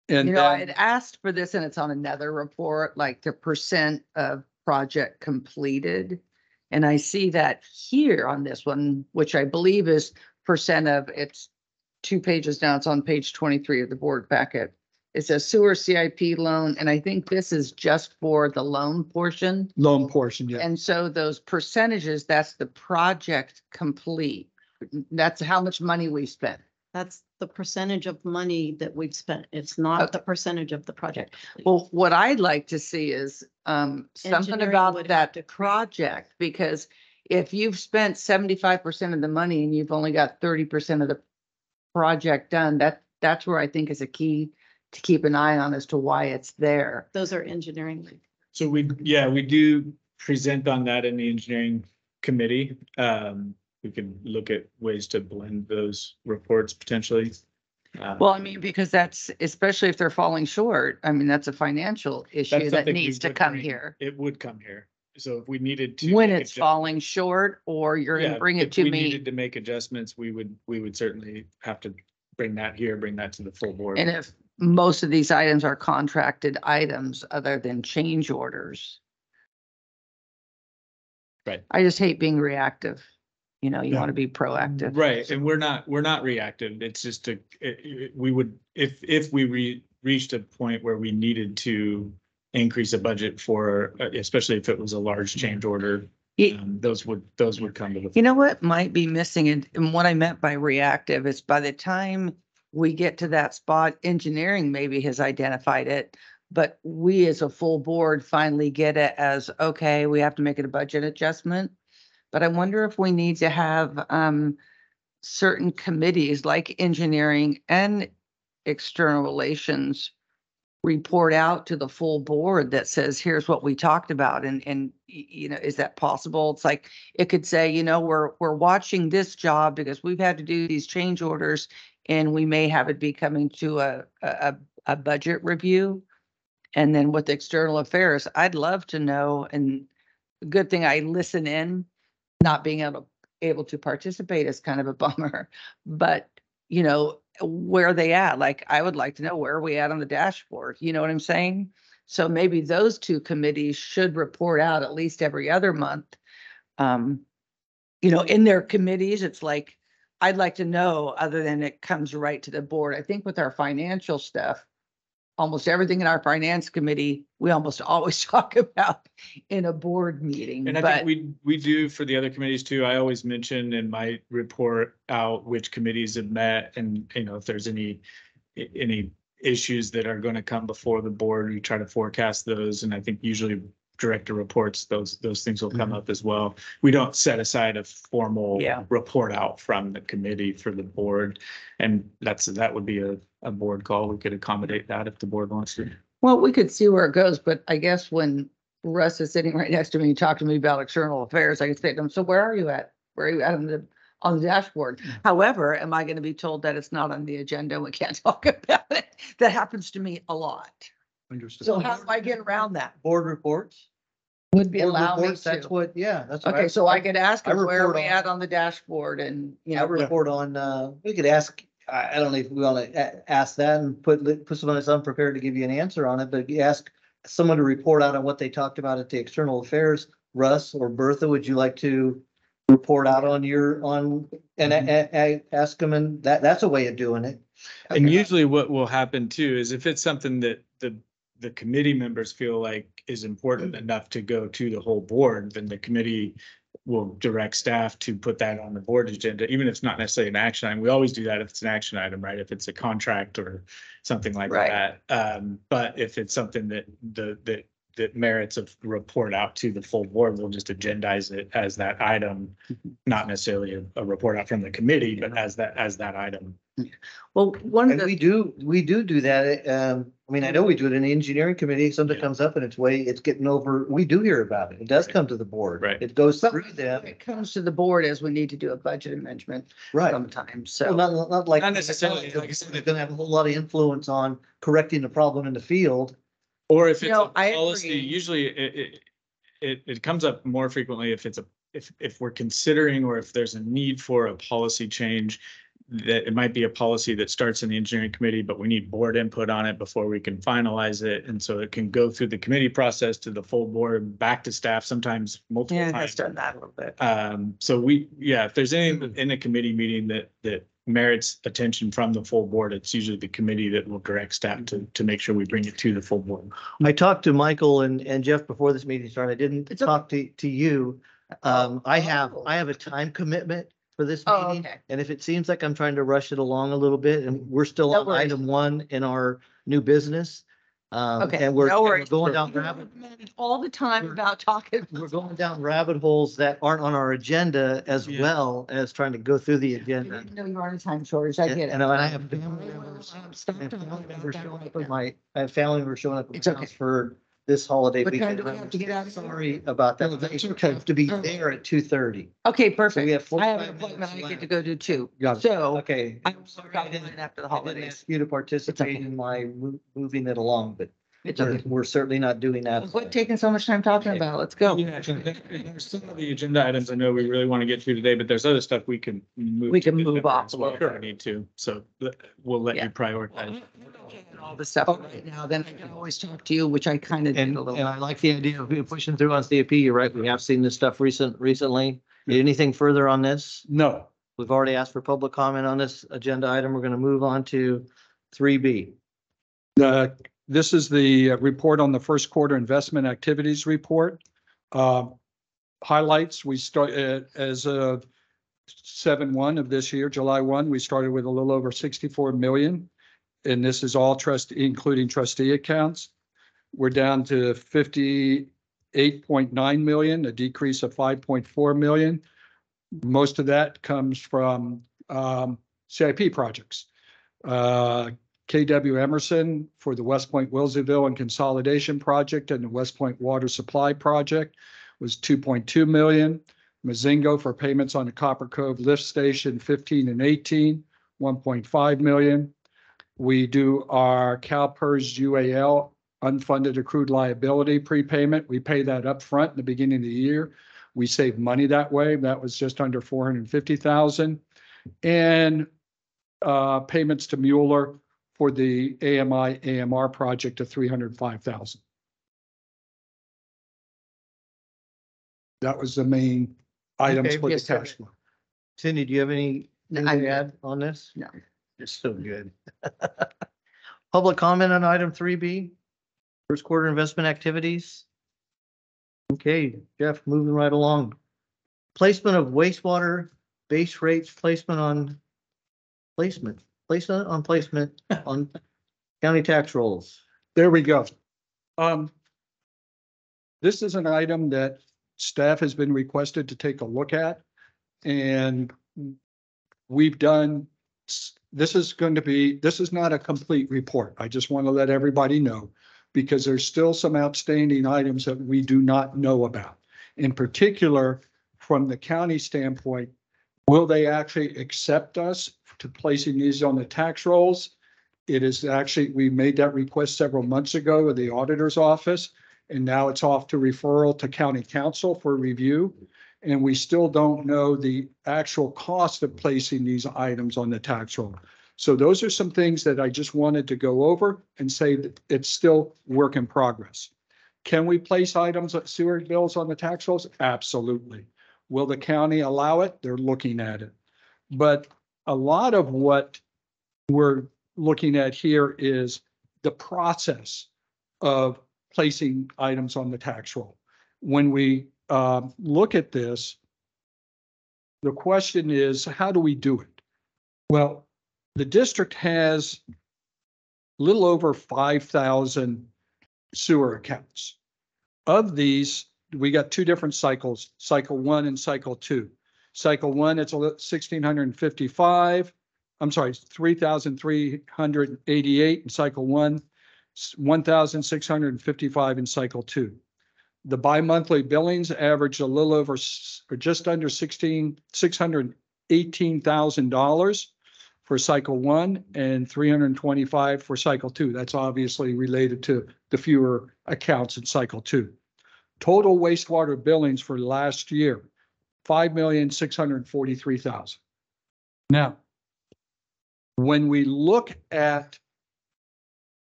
S6: And
S8: You know, I
S6: then-
S8: had asked for this and it's on another report, like the percent of project completed. And I see that here on this one, which I believe is percent of, it's 2 pages down, it's on page 23 of the board packet. It says sewer CIP loan, and I think this is just for the loan portion.
S6: loan portion, yeah.
S8: And so those percentages, that's the project complete. That's how much money we spent.
S9: That's the percentage of money that we've spent. It's not
S8: Okay.
S9: the percentage of the project.
S8: Well, what I'd like to see is something
S9: Engineering
S8: about
S9: would have to
S8: that project, because if you've spent 75% of the money and you've only got 30% of the project done, that's where I think is a key to keep an eye on as to why it's there.
S9: Those are engineering.
S5: So we do present on that in the engineering committee. We can look at ways to blend those reports potentially.
S8: Well, I mean, because that's, especially if they're falling short, I mean, that's a financial issue
S5: That's
S8: that
S5: something we
S8: needs to
S5: would
S8: come
S5: bring-
S8: here.
S5: It would come here. So if we needed to.
S8: When
S5: make
S8: it's
S5: adjust-
S8: falling short, or you're
S5: Yeah,
S8: gonna bring it
S5: if
S8: to
S5: we
S8: me.
S5: needed to make adjustments, we would certainly have to bring that here, bring that to the full board.
S8: And if most of these items are contracted items other than change orders.
S5: Right.
S8: I just hate being reactive. You know, you
S6: Yeah.
S8: want to be proactive.
S5: Right, and we're not reactive. It's just we would, if we reached a point where we needed to increase a budget for, especially if it was a large change order,
S8: Ye-
S5: those would come to the.
S8: You know what might be missing, and what I meant by reactive is by the time we get to that spot, engineering maybe has identified it, but we as a full board finally get it as, okay, we have to make it a budget adjustment. But I wonder if we need to have certain committees like engineering and external relations report out to the full board that says, here's what we talked about. And you know, is that possible? It's like, it could say, you know, we're watching this job because we've had to do these change orders and we may have it be coming to a budget review. And then with external affairs, I'd love to know, and good thing I listen in, not being able to participate is kind of a bummer, but you know, where are they at? Like, I would like to know, where are we at on the dashboard? You know what I'm saying? So maybe those two committees should report out at least every other month. You know, in their committees, it's like, I'd like to know, other than it comes right to the board. I think with our financial stuff, almost everything in our finance committee, we almost always talk about in a board meeting,
S5: And I
S8: but
S5: think we do for the other committees too. I always mention in my report out which committees have met, and you know, if there's any issues that are going to come before the board, we try to forecast those. And I think usually director reports, those things will come up as well. We don't set aside a formal
S8: Yeah.
S5: report out from the committee for the board. And that would be a board call. We could accommodate that if the board wants to.
S8: Well, we could see where it goes, but I guess when Russ is sitting right next to me, and talking to me about external affairs, I can say to him, so where are you at? Where are you at on the dashboard? However, am I going to be told that it's not on the agenda and we can't talk about it? That happens to me a lot.
S6: Understood.
S8: So how do I get around that?
S2: Board reports.
S8: Would be
S2: Board
S8: allow me
S2: reports, that's
S8: to.
S2: what, yeah, that's. what
S8: Okay, so I could ask
S2: I
S8: him, where are
S2: report
S8: we
S2: on-
S8: at on the dashboard and, you
S2: I
S8: know.
S2: report on, we could ask, I don't know if we want to ask that and put someone that's unprepared to give you an answer on it, but if you ask someone to report out on what they talked about at the external affairs, Russ or Bertha, would you like to report out on and ask them, and that's a way of doing it.
S5: And usually what will happen too is if it's something that the committee members feel like is important enough to go to the whole board, then the committee will direct staff to put that on the board agenda, even if it's not necessarily an action item. We always do that if it's an action item, right? If it's a contract or something like
S8: Right.
S5: that. But if it's something that merits a report out to the full board, we'll just agendize it as that item, not necessarily a report out from the committee, but as that item.
S8: Well, one of
S2: And
S8: the,
S2: we do that. I mean, I know we do it in the engineering committee. Something
S5: Yeah.
S2: comes up and it's getting over, we do hear about it. It does come to the board.
S5: Right.
S2: It goes
S8: but
S2: through them.
S8: it comes to the board as we need to do a budget amendment
S2: Right.
S8: sometimes,
S2: Well,
S8: so.
S2: not like.
S5: Not necessarily, like I said,
S2: It's gonna have a whole lot of influence on correcting the problem in the field.
S5: Or if it's
S8: No,
S5: a
S8: I
S5: policy,
S8: agree.
S5: usually it comes up more frequently if if we're considering or if there's a need for a policy change. That it might be a policy that starts in the engineering committee, but we need board input on it before we can finalize it. And so it can go through the committee process to the full board, back to staff, sometimes multiple
S8: Yeah, it has
S5: times.
S8: done that a little bit.
S5: So if there's anything in a committee meeting that merits attention from the full board, it's usually the committee that will direct staff to make sure we bring it to the full board.
S2: I talked to Michael and Jeff before this meeting started. I didn't
S8: It's okay.
S2: talk to you.
S8: Oh.
S2: I have a time commitment for this
S8: Oh,
S2: meeting.
S8: okay.
S2: And if it seems like I'm trying to rush it along a little bit and we're still
S8: No
S2: on
S8: worries.
S2: item 1 in our new business.
S8: Okay,
S2: And we're
S8: no
S2: we're
S8: worries.
S2: going down
S8: You
S2: rabbit,
S8: recommended all the time about talking.
S2: we're going down rabbit holes that aren't on our agenda as
S5: Yeah.
S2: well as trying to go through the
S8: I
S2: agenda.
S8: didn't know you were on a time shortage. I get it.
S2: And I have family members.
S8: Stop
S2: I have
S8: talking
S2: family
S8: about
S2: members
S8: that
S2: showing
S8: right
S2: up at
S8: now.
S2: I have family members showing up at
S8: It's
S2: my
S8: okay.
S2: house for this holiday
S8: What time
S2: weekend.
S8: do we have to get out of here?
S2: Sorry about
S6: No,
S2: that.
S6: that's
S2: They
S6: okay.
S2: have to be there at 2:30.
S8: Okay,
S2: So we
S8: perfect.
S2: have
S8: I have an
S2: 45
S8: appointment
S2: minutes
S8: I get
S2: left.
S8: to go to too.
S6: Got it.
S8: So
S2: Okay.
S8: I'm sorry
S2: I didn't-
S8: after the
S2: I didn't
S8: holidays.
S2: ask you to participate
S8: okay.
S2: in my moving it along, but
S8: It's okay.
S2: we're certainly not doing that.
S8: Quit taking so much time talking
S2: Okay.
S8: about. Let's go.
S5: Yeah, there's some of the agenda items I know we really want to get through today, but there's other stuff we can move.
S8: We can
S5: to
S8: move
S5: December
S8: off
S5: as
S8: a
S5: well
S8: little
S5: if we need to. So we'll let
S8: Yeah.
S5: you prioritize.
S8: All the stuff right now, then I can always talk to you, which I kind of did
S2: And
S8: a little.
S2: I like the idea of pushing through on CIP. You're right. We have seen this stuff recently. Anything further on this?
S6: No,
S2: We've already asked for public comment on this agenda item. We're going to move on to 3B.
S6: this is the report on the first quarter investment activities report. Highlights, we start as of 7/1 of this year, July 1, we started with a little over 64 million. And this is all including trustee accounts. We're down to 58.9 million, a decrease of 5.4 million. Most of that comes from CIP projects. KW Emerson for the West Point Wilseyville and Consolidation Project and the West Point Water Supply Project was 2.2 million. Mazingo for payments on the Copper Cove Lift Station 15 and 18, 1.5 million. We do our CalPERS UAL unfunded accrued liability prepayment. We pay that up front in the beginning of the year. We save money that way. That was just under 450,000. And payments to Mueller for the AMI AMR project of 305,000. That was the main items
S2: Okay,
S6: for the
S8: yes, sir.
S6: cash flow.
S2: Cindy, do you have anything
S8: I'm
S2: to
S8: good.
S2: add on this?
S8: No.
S2: You're so good. Public comment on item 3B, first quarter investment activities. Okay, Jeff, moving right along. Placement of wastewater base rates, placement on county tax rolls.
S6: There we go. this is an item that staff has been requested to take a look at. And we've done, this is not a complete report. I just want to let everybody know, because there's still some outstanding items that we do not know about. In particular, from the county standpoint, will they actually accept us to placing these on the tax rolls? It is actually, we made that request several months ago with the auditor's office, and now it's off to referral to county council for review. And we still don't know the actual cost of placing these items on the tax roll. So those are some things that I just wanted to go over and say that it's still work in progress. Can we place items, sewer bills on the tax rolls? Absolutely. Will the county allow it? They're looking at it. But a lot of what we're looking at here is the process of placing items on the tax roll. When we look at this, the question is, how do we do it? Well, the district has a little over 5,000 sewer accounts. Of these, we got two different cycles, cycle 1 and cycle 2. Cycle 1, it's 1,655. I'm sorry, 3,388 in cycle 1, 1,655 in cycle 2. The bi-monthly billings averaged a little over or just under $618,000 for cycle 1 and 325 for cycle 2. That's obviously related to the fewer accounts in cycle 2. Total wastewater billings for last year, $5,643,000. Now, when we look at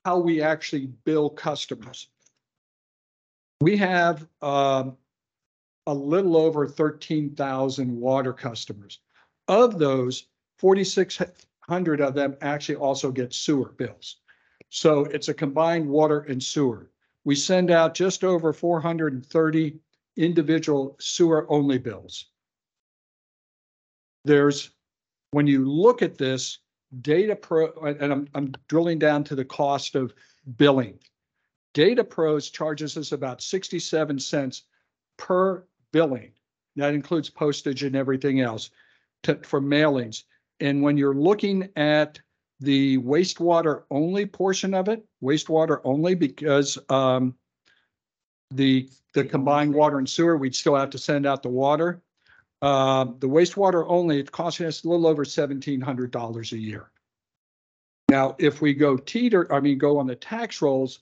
S6: how we actually bill customers, we have a little over 13,000 water customers. Of those, 4,600 of them actually also get sewer bills. So it's a combined water and sewer. We send out just over 430 individual sewer only bills. When you look at this, DataPro, and I'm drilling down to the cost of billing. DataPros charges us about 67 cents per billing. That includes postage and everything else for mailings. And when you're looking at the wastewater only portion of it, wastewater only, because the combined water and sewer, we'd still have to send out the water. The wastewater only, it's costing us a little over $1,700 a year. Now, if we go go on the tax rolls,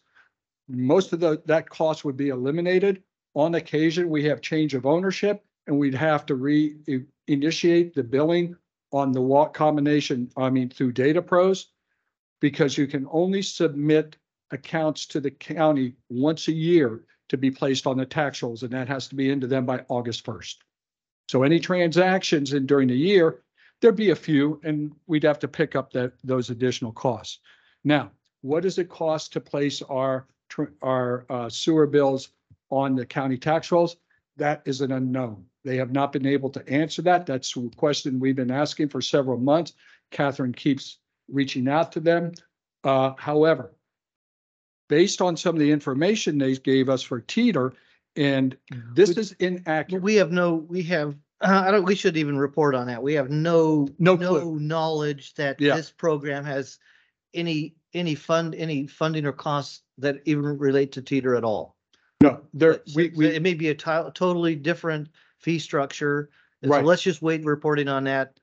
S6: most of that cost would be eliminated. On occasion, we have change of ownership, and we'd have to reinitiate the billing on the combination, through DataPros, because you can only submit accounts to the county once a year to be placed on the tax rolls, and that has to be into them by August 1st. So any transactions during the year, there'd be a few, and we'd have to pick up those additional costs. Now, what does it cost to place our sewer bills on the county tax rolls? That is an unknown. They have not been able to answer that. That's a question we've been asking for several months. Catherine keeps reaching out to them. However, based on some of the information they gave us for Teeter, and this is inaccurate.
S2: We shouldn't even report on that. We have no
S6: clue.
S2: knowledge that this program has any funding or costs that even relate to Teeter at all.
S6: No,
S2: it may be a totally different fee structure. And so let's just wait reporting on that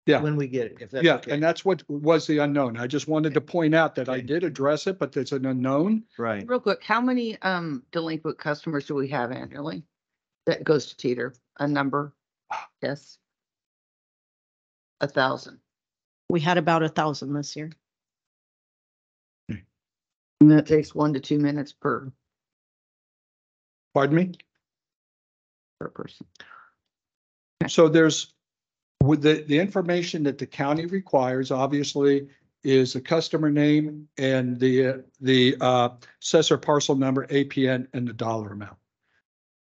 S2: when we get it, if that's okay.
S6: And that's what was the unknown. I just wanted to point out that I did address it, but there's an unknown.
S2: Right.
S8: Real quick, how many delinquent customers do we have annually that goes to Teeter? A number? Yes. 1,000.
S9: We had about 1,000 this year.
S8: And that takes 1 to 2 minutes per
S6: Pardon me?
S8: person.
S6: So there's, with the information that the county requires, obviously, is the customer name and the assessor parcel number, APN, and the dollar amount.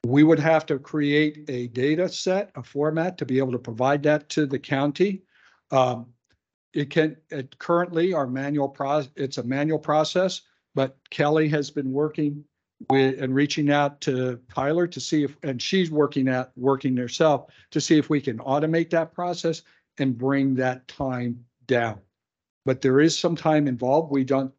S6: We would have to create a data set, a format, to be able to provide that to the county. Currently, it's a manual process, but Kelly has been working and reaching out to Tyler to see if, and she's working herself to see if we can automate that process and bring that time down. But there is some time involved.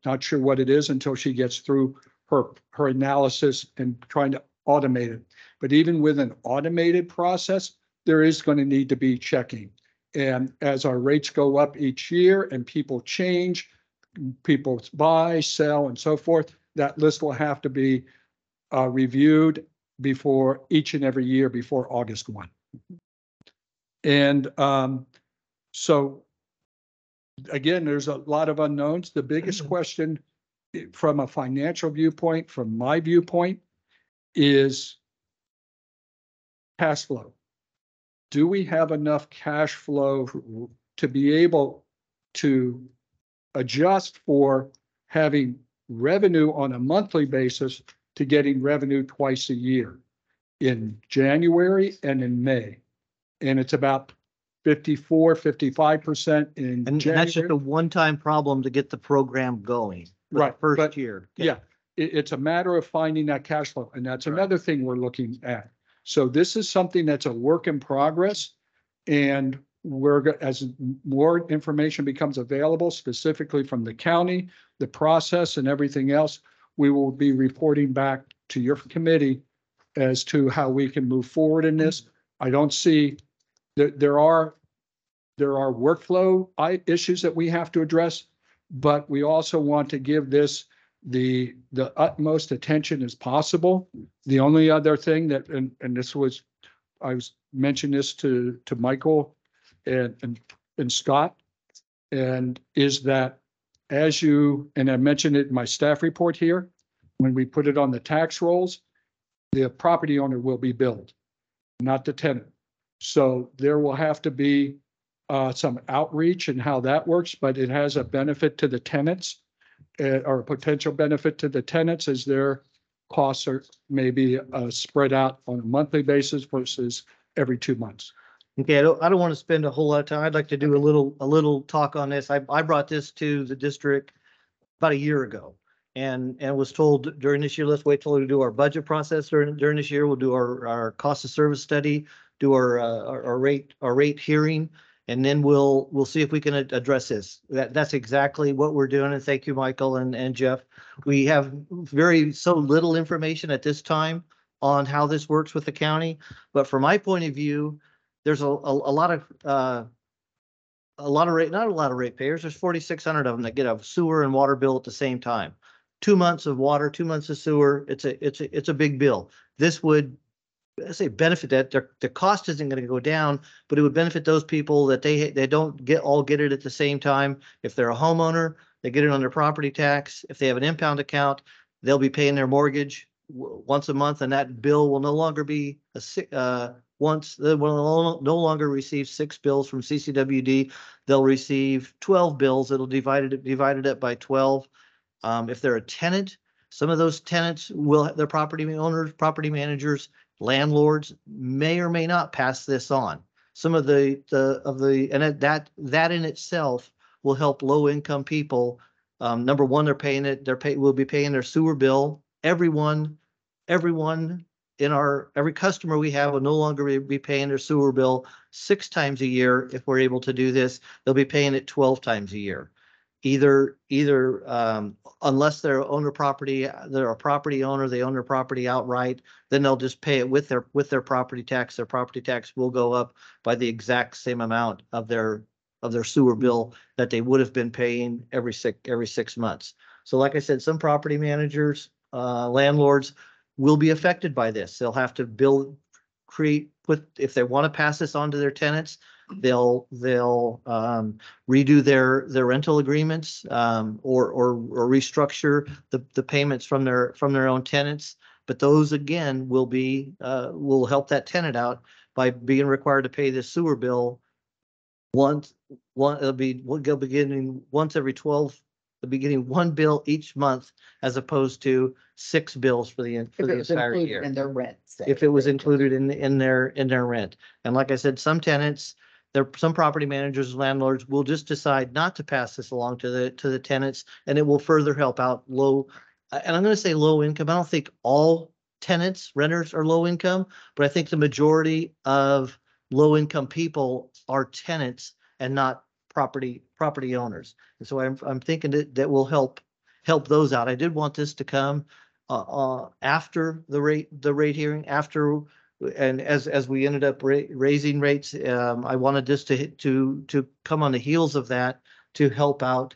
S6: Not sure what it is until she gets through her analysis and trying to automate it. But even with an automated process, there is going to need to be checking. And as our rates go up each year and people change, people buy, sell, and so forth, that list will have to be reviewed before each and every year before August 1. And so again, there's a lot of unknowns. The biggest question from a financial viewpoint, from my viewpoint, is cash flow. Do we have enough cash flow to be able to adjust for having revenue on a monthly basis to getting revenue twice a year in January and in May? And it's about 55% in
S2: And
S6: January.
S2: that's just a one-time problem to get the program going. for the
S6: Right,
S2: First
S6: but-
S2: year.
S6: Yeah, it's a matter of finding that cash flow, and that's another thing we're looking at. So this is something that's a work in progress, and as more information becomes available, specifically from the county, the process and everything else, we will be reporting back to your committee as to how we can move forward in this. I don't see that there are workflow issues that we have to address, but we also want to give this the utmost attention as possible. The only other thing that, and this was, I was mentioning this to Michael and Scott, and is that as you, and I mentioned it in my staff report here, when we put it on the tax rolls, the property owner will be billed, not the tenant. So there will have to be some outreach and how that works, but it has a benefit to the tenants or a potential benefit to the tenants as their costs are maybe spread out on a monthly basis versus every 2 months.
S2: Okay, I don't want to spend a whole lot of time. I'd like to do a little talk on this. I brought this to the district about a year ago and was told during this year, let's wait till we do our budget process during this year. We'll do our cost of service study, do our rate hearing, and then we'll see if we can address this. That's exactly what we're doing. And thank you, Michael and Jeff. We have so little information at this time on how this works with the county. But from my point of view, there's a lot of not a lot of ratepayers. There's 4,600 of them that get a sewer and water bill at the same time. 2 months of water, 2 months of sewer. It's a big bill. This would, I say, benefit that the cost isn't going to go down, but it would benefit those people that they don't get it at the same time. If they're a homeowner, they get it on their property tax. If they have an impound account, they'll be paying their mortgage once a month, and that bill will no longer be they will no longer receive 6 bills from CCWD. They'll receive 12 bills. It'll divided up by 12. If they're a tenant, some of those tenants will, their property owners, property managers, landlords may or may not pass this on. Some of that in itself will help low income people. Number one, we'll be paying their sewer bill. Every customer we have will no longer be paying their sewer bill 6 times a year. If we're able to do this, they'll be paying it 12 times a year. Either unless they're a property owner, they own their property outright, then they'll just pay it with their property tax. Their property tax will go up by the exact same amount of their sewer bill that they would have been paying every 6 months. So like I said, some property managers, landlords will be affected by this. They'll have to if they want to pass this on to their tenants, they'll redo their rental agreements, or restructure the payments from their own tenants. But those again will help that tenant out by being required to pay this sewer bill it'll be beginning once every 12. They'll be getting 1 bill each month as opposed to 6 bills for the entire year.
S3: In their rent.
S2: If it was included in their rent. And like I said, some tenants, some property managers, landlords will just decide not to pass this along to the tenants, and it will further help out low and I'm gonna say low income. I don't think all tenants, renters are low income, but I think the majority of low income people are tenants and not property owners. And so I'm thinking that will help those out. I did want this to come after the rate hearing, after, and as we ended up raising rates, I wanted this to come on the heels of that to help out.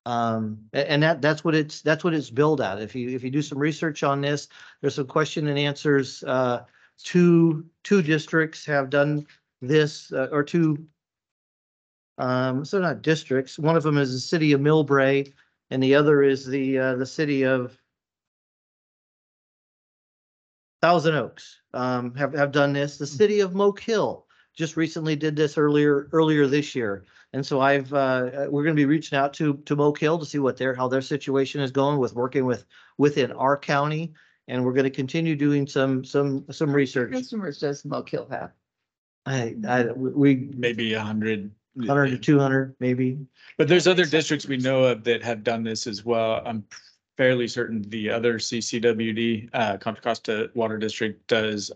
S2: And that's what it's billed at. If you do some research on this, there's some question and answers. Two districts have done this, or two. So not districts. One of them is the city of Millbrae, and the other is the city of Thousand Oaks. Have done this. The city of Moke Hill just recently did this earlier this year. And so we're going to be reaching out to Moke Hill to see how their situation is going within our county. And we're going to continue doing some research.
S3: Customers does Moke Hill have?
S2: We
S5: Maybe 100.
S2: 100 to 200 maybe.
S5: But there's other districts we know of that have done this as well. I'm fairly certain the other CCWD, Contra Costa Water District does,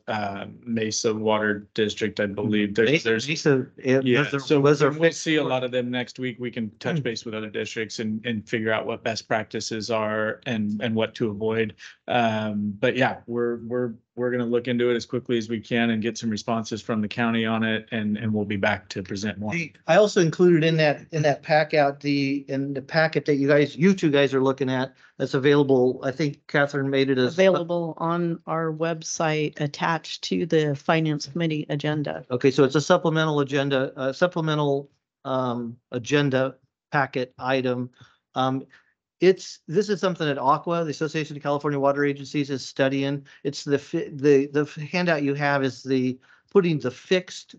S5: Mesa Water District, I believe. There's
S2: Mesa,
S5: yeah, so
S2: was there
S5: we'll see a lot of them next week. We can touch base with other districts and figure out what best practices are and what to avoid. But yeah, we're going to look into it as quickly as we can and get some responses from the county on it, and we'll be back to present more.
S2: I also included in that pack out in the packet that you two guys are looking at, that's available. I think Catherine made it as
S9: Available on our website attached to the finance committee agenda.
S2: Okay, so it's a supplemental agenda packet item. This is something that ACWA, the Association of California Water Agencies, is studying. It's the handout you have is putting the fixed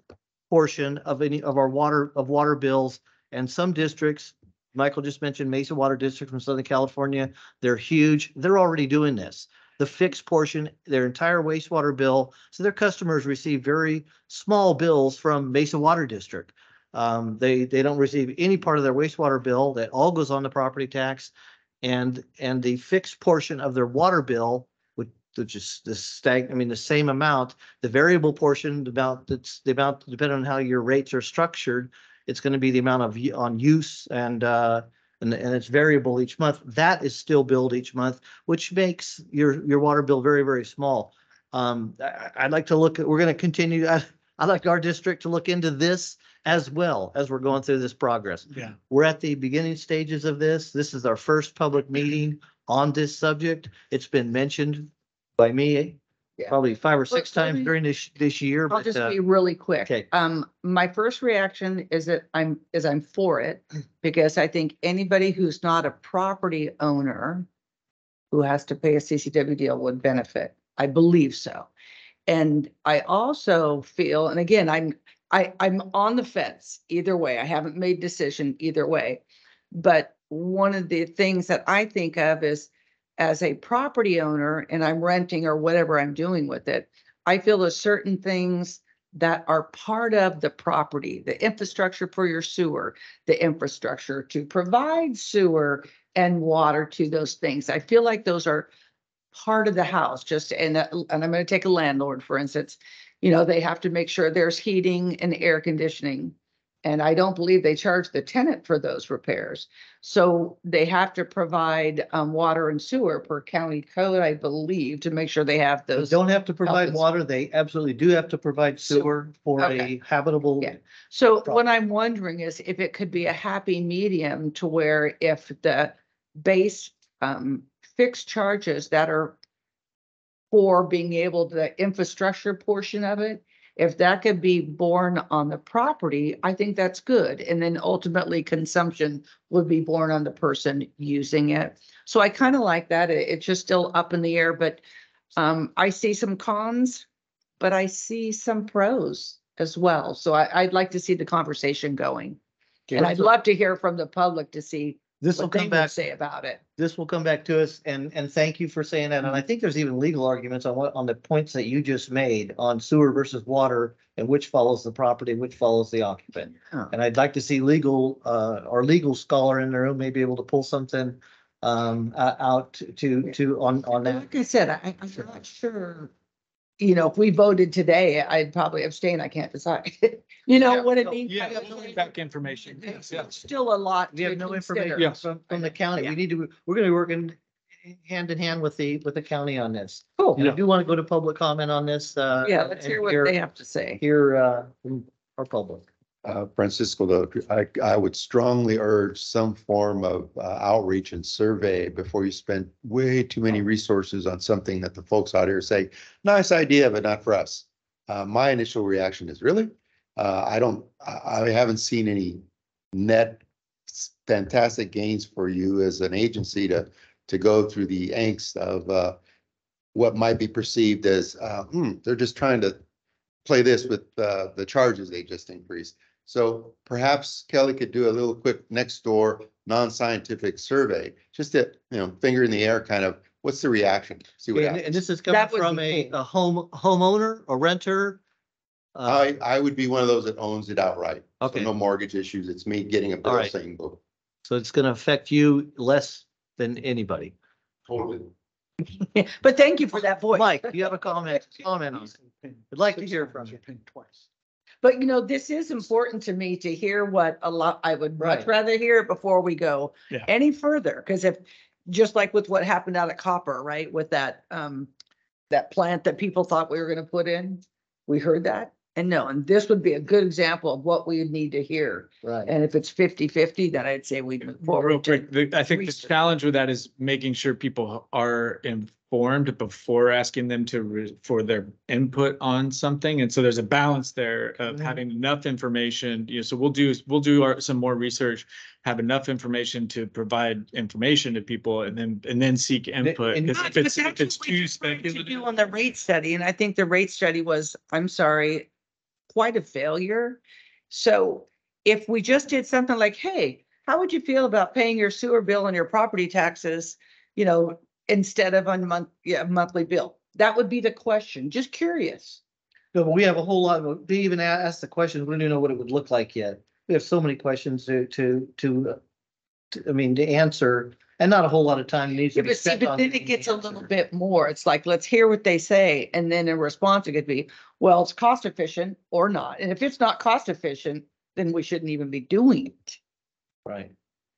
S2: portion of any of our water bills, and some districts, Michael just mentioned Mesa Water District from Southern California. They're huge. They're already doing this. The fixed portion, their entire wastewater bill. So their customers receive very small bills from Mesa Water District. They don't receive any part of their wastewater bill. That all goes on the property tax, and the fixed portion of their water bill, which is the same amount. The variable portion, the amount depending on how your rates are structured, it's going to be the amount on use, and it's variable each month. That is still billed each month, which makes your water bill very, very small. I'd like to look at. We're going to continue. I'd like our district to look into this as well as we're going through this progress.
S5: Yeah.
S2: We're at the beginning stages of this. This is our first public meeting on this subject. It's been mentioned by me probably 5 or 6 times during this year.
S3: I'll just be really quick.
S2: Okay.
S3: My first reaction is that I'm for it, because I think anybody who's not a property owner who has to pay a CCW deal would benefit. I believe so. And I also feel, and again, I'm on the fence either way. I haven't made a decision either way. But one of the things that I think of is, as a property owner and I'm renting or whatever I'm doing with it, I feel there's certain things that are part of the property, the infrastructure for your sewer, the infrastructure to provide sewer and water to those things. I feel like those are part of the house. And I'm going to take a landlord, for instance. They have to make sure there's heating and air conditioning. And I don't believe they charge the tenant for those repairs. So they have to provide water and sewer per county code, I believe, to make sure they have
S2: They
S3: those.
S2: don't have to provide
S3: Help us.
S2: water. They absolutely do have to provide sewer for
S3: Okay.
S2: a habitable.
S3: Yeah. So what I'm wondering is if it could be a happy medium to where if the base fixed charges that are for being able to, the infrastructure portion of it, if that could be borne on the property, I think that's good. And then ultimately consumption would be borne on the person using it. So I kind of like that. It's just still up in the air, but I see some cons, but I see some pros as well. So I'd like to see the conversation going. And I'd love to hear from the public to see
S2: This will
S3: what they
S2: come
S3: would
S2: back.
S3: say about it.
S2: This will come back to us, and thank you for saying that. And I think there's even legal arguments on the points that you just made on sewer versus water, and which follows the property, which follows the occupant.
S3: Huh.
S2: And I'd like to see our legal scholar in the room may be able to pull something out on that.
S8: Like I said, I'm not sure, if we voted today, I'd probably abstain. I can't decide. You know what I mean?
S5: Yeah, back information.
S8: It's still a lot
S2: We have
S8: to
S2: no
S8: consider.
S2: information from the county. We're gonna be working hand in hand with the county on this.
S8: Cool.
S2: And I do want to go to public comment on this.
S8: Yeah, let's hear what they have to say.
S2: Hear from our public.
S4: Francisco, though, I would strongly urge some form of outreach and survey before you spend way too many resources on something that the folks out here say, nice idea, but not for us. My initial reaction is really, I haven't seen any net fantastic gains for you as an agency to go through the angst of what might be perceived as, they're just trying to play this with the charges they just increased. So perhaps Kelly could do a little quick next door non-scientific survey, just to, finger in the air, kind of, what's the reaction? See what
S2: And
S4: happens.
S2: this is coming
S8: That would
S2: from
S8: be
S2: a homeowner, a renter.
S4: I would be one of those that owns it outright. So
S2: Okay.
S4: no mortgage issues. It's me getting a
S2: All
S4: bill
S2: right.
S4: saying, "Boom."
S2: So it's gonna affect you less than anybody.
S4: Totally.
S8: But thank you for that voice.
S2: Mike, you have a comment on it? I'd like to hear from you.
S6: Twice.
S8: But this is important to me to hear what I would much
S2: Right.
S8: rather hear it before we go
S5: Yeah.
S8: any further. Cause if, just like with what happened out at Copper, right, with that plant that people thought we were gonna put in, we heard that. And this would be a good example of what we would need to hear.
S2: Right.
S8: And if it's 50-50, then I'd say we'd move
S5: Well, real
S8: forward.
S5: quick, I think the
S8: research.
S5: challenge with that is making sure people are informed before asking them for their input on something. And so there's a balance there of having enough information, so we'll do some more research, have enough information to provide information to people and then seek input.
S2: and-
S5: 'Cause
S8: But
S5: if it's
S8: that's what we
S5: too
S8: tried to do
S5: speculative.
S8: on the rate study, and I think the rate study was, I'm sorry, quite a failure. So if we just did something like, hey, how would you feel about paying your sewer bill and your property taxes, instead of a monthly bill? That would be the question. Just curious.
S2: No, but we have a whole lot of, to even ask the questions, we don't even know what it would look like yet. We have so many questions to answer, and not a whole lot of time needs to
S8: Yeah,
S2: be
S8: but see,
S2: spent
S8: but
S2: on.
S8: then it gets a little bit more. It's like, let's hear what they say. And then in response, it could be, well, it's cost efficient or not. And if it's not cost efficient, then we shouldn't even be doing it.
S2: Right.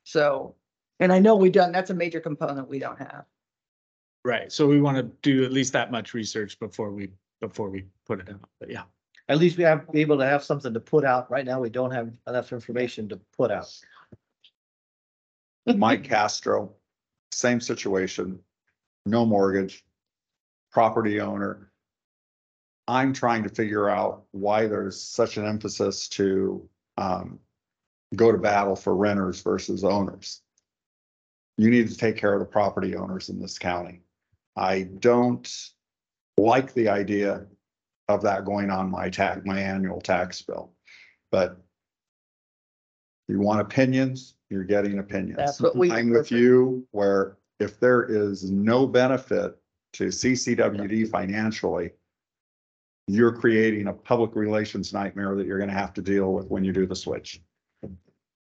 S8: So, and I know that's a major component we don't have.
S5: Right. So we want to do at least that much research before we put it out. But yeah.
S2: At least we have, be able to have something to put out. Right now, we don't have enough information to put out.
S10: Mike Castro, same situation, no mortgage, property owner. I'm trying to figure out why there's such an emphasis to go to battle for renters versus owners. You need to take care of the property owners in this county. I don't like the idea of that going on my annual tax bill, but you want opinions, you're getting opinions.
S8: That's what we.
S10: I'm with you, where if there is no benefit to CCWD financially, you're creating a public relations nightmare that you're gonna have to deal with when you do the switch.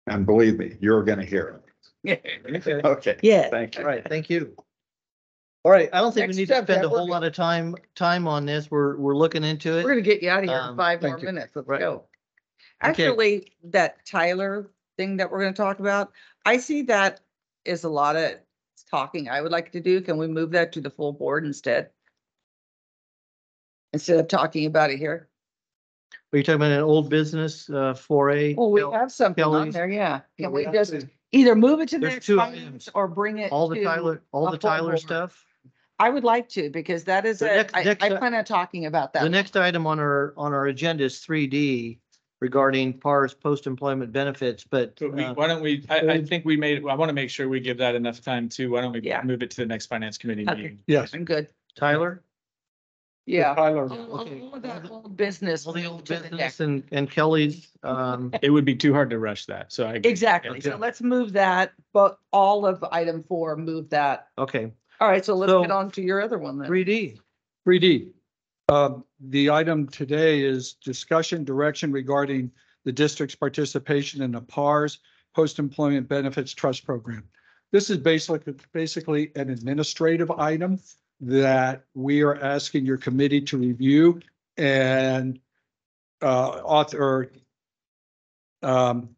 S10: And believe me, you're gonna hear it.
S2: Okay.
S10: Okay.
S8: Yeah.
S10: Thank
S2: All
S10: you.
S2: right, thank you. All right, I don't think we
S8: Next
S2: need to
S8: up,
S2: spend a
S8: Deb, we're
S2: whole lot of time on this. We're looking into
S8: We're
S2: it.
S8: gonna get you out of here in
S2: Um,
S8: 5 more
S6: thank you.
S8: minutes. Let's
S2: Right.
S8: go.
S2: Okay.
S8: Actually, that Tyler thing that we're gonna talk about, I see that is a lot of talking I would like to do. Can we move that to the full board instead? Instead of talking about it here?
S2: Are you talking about an old business, 4A?
S8: Well, we have something on
S2: Kelly's-
S8: there, yeah. Can
S6: we
S8: we
S6: have
S8: just
S6: to-
S8: either move it to the
S2: There's
S8: next
S2: two
S8: items
S2: items.
S8: or bring it
S2: All the
S8: to-
S2: Tyler,
S8: a full board.
S2: stuff?
S8: I would like to, because that is,
S2: The next- next-
S8: I plan on talking about
S2: The
S8: that.
S2: next item on our agenda is 3D regarding PAR's post-employment benefits, but
S5: But why don't we, I think I want to make sure we give that enough time too. Why don't we
S8: Yeah.
S5: move it to the next finance committee
S8: Okay.
S5: meeting?
S6: Yes.
S8: I'm good.
S2: Tyler?
S8: Yeah.
S6: Tyler,
S2: Okay.
S8: All of that old business.
S2: All the old
S8: to the
S2: business
S8: next.
S2: and Kelly's,
S5: It would be too hard to rush that. So I. agree.
S8: Exactly. So
S2: Yeah.
S8: let's move that, but all of item 4, move that.
S2: okay,
S8: All right, so let's
S2: So-
S8: get on to your other one then.
S2: 3D.
S6: 3D. The item today is discussion direction regarding the district's participation in the PARS Post-Employment Benefits Trust Program. This is basically an administrative item that we are asking your committee to review and author and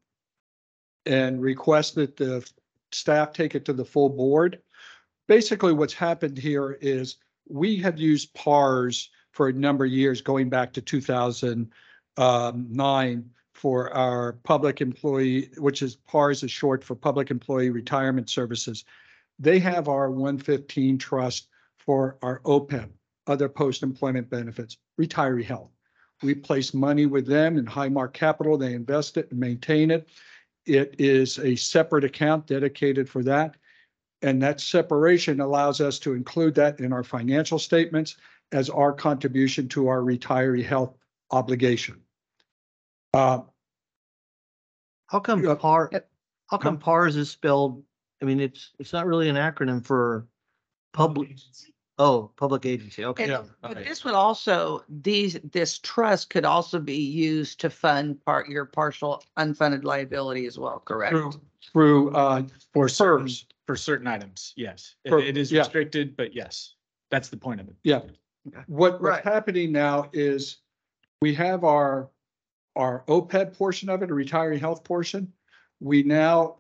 S6: request that the staff take it to the full board. Basically, what's happened here is we have used PARS for a number of years, going back to 2009 for our public employee, which is PARS is short for Public Employee Retirement Services. They have our 115 trust for our OPEB, other post-employment benefits, retiree health. We place money with them in Highmark Capital. They invest it and maintain it. It is a separate account dedicated for that. And that separation allows us to include that in our financial statements as our contribution to our retiree health obligation.
S2: How come
S6: Yeah.
S2: PARS is spelled, I mean, it's not really an acronym for public, public agency, okay.
S6: Yeah.
S8: But this would also, this trust could also be used to fund your partial unfunded liability as well, correct?
S6: Through
S5: For certain,
S6: PERS.
S5: for certain items, yes.
S6: For-
S5: It is
S6: yeah.
S5: restricted, but yes, that's the point of it.
S6: Yeah. What's
S8: Right.
S6: happening now is we have our OPEB portion of it, a retiree health portion. We now,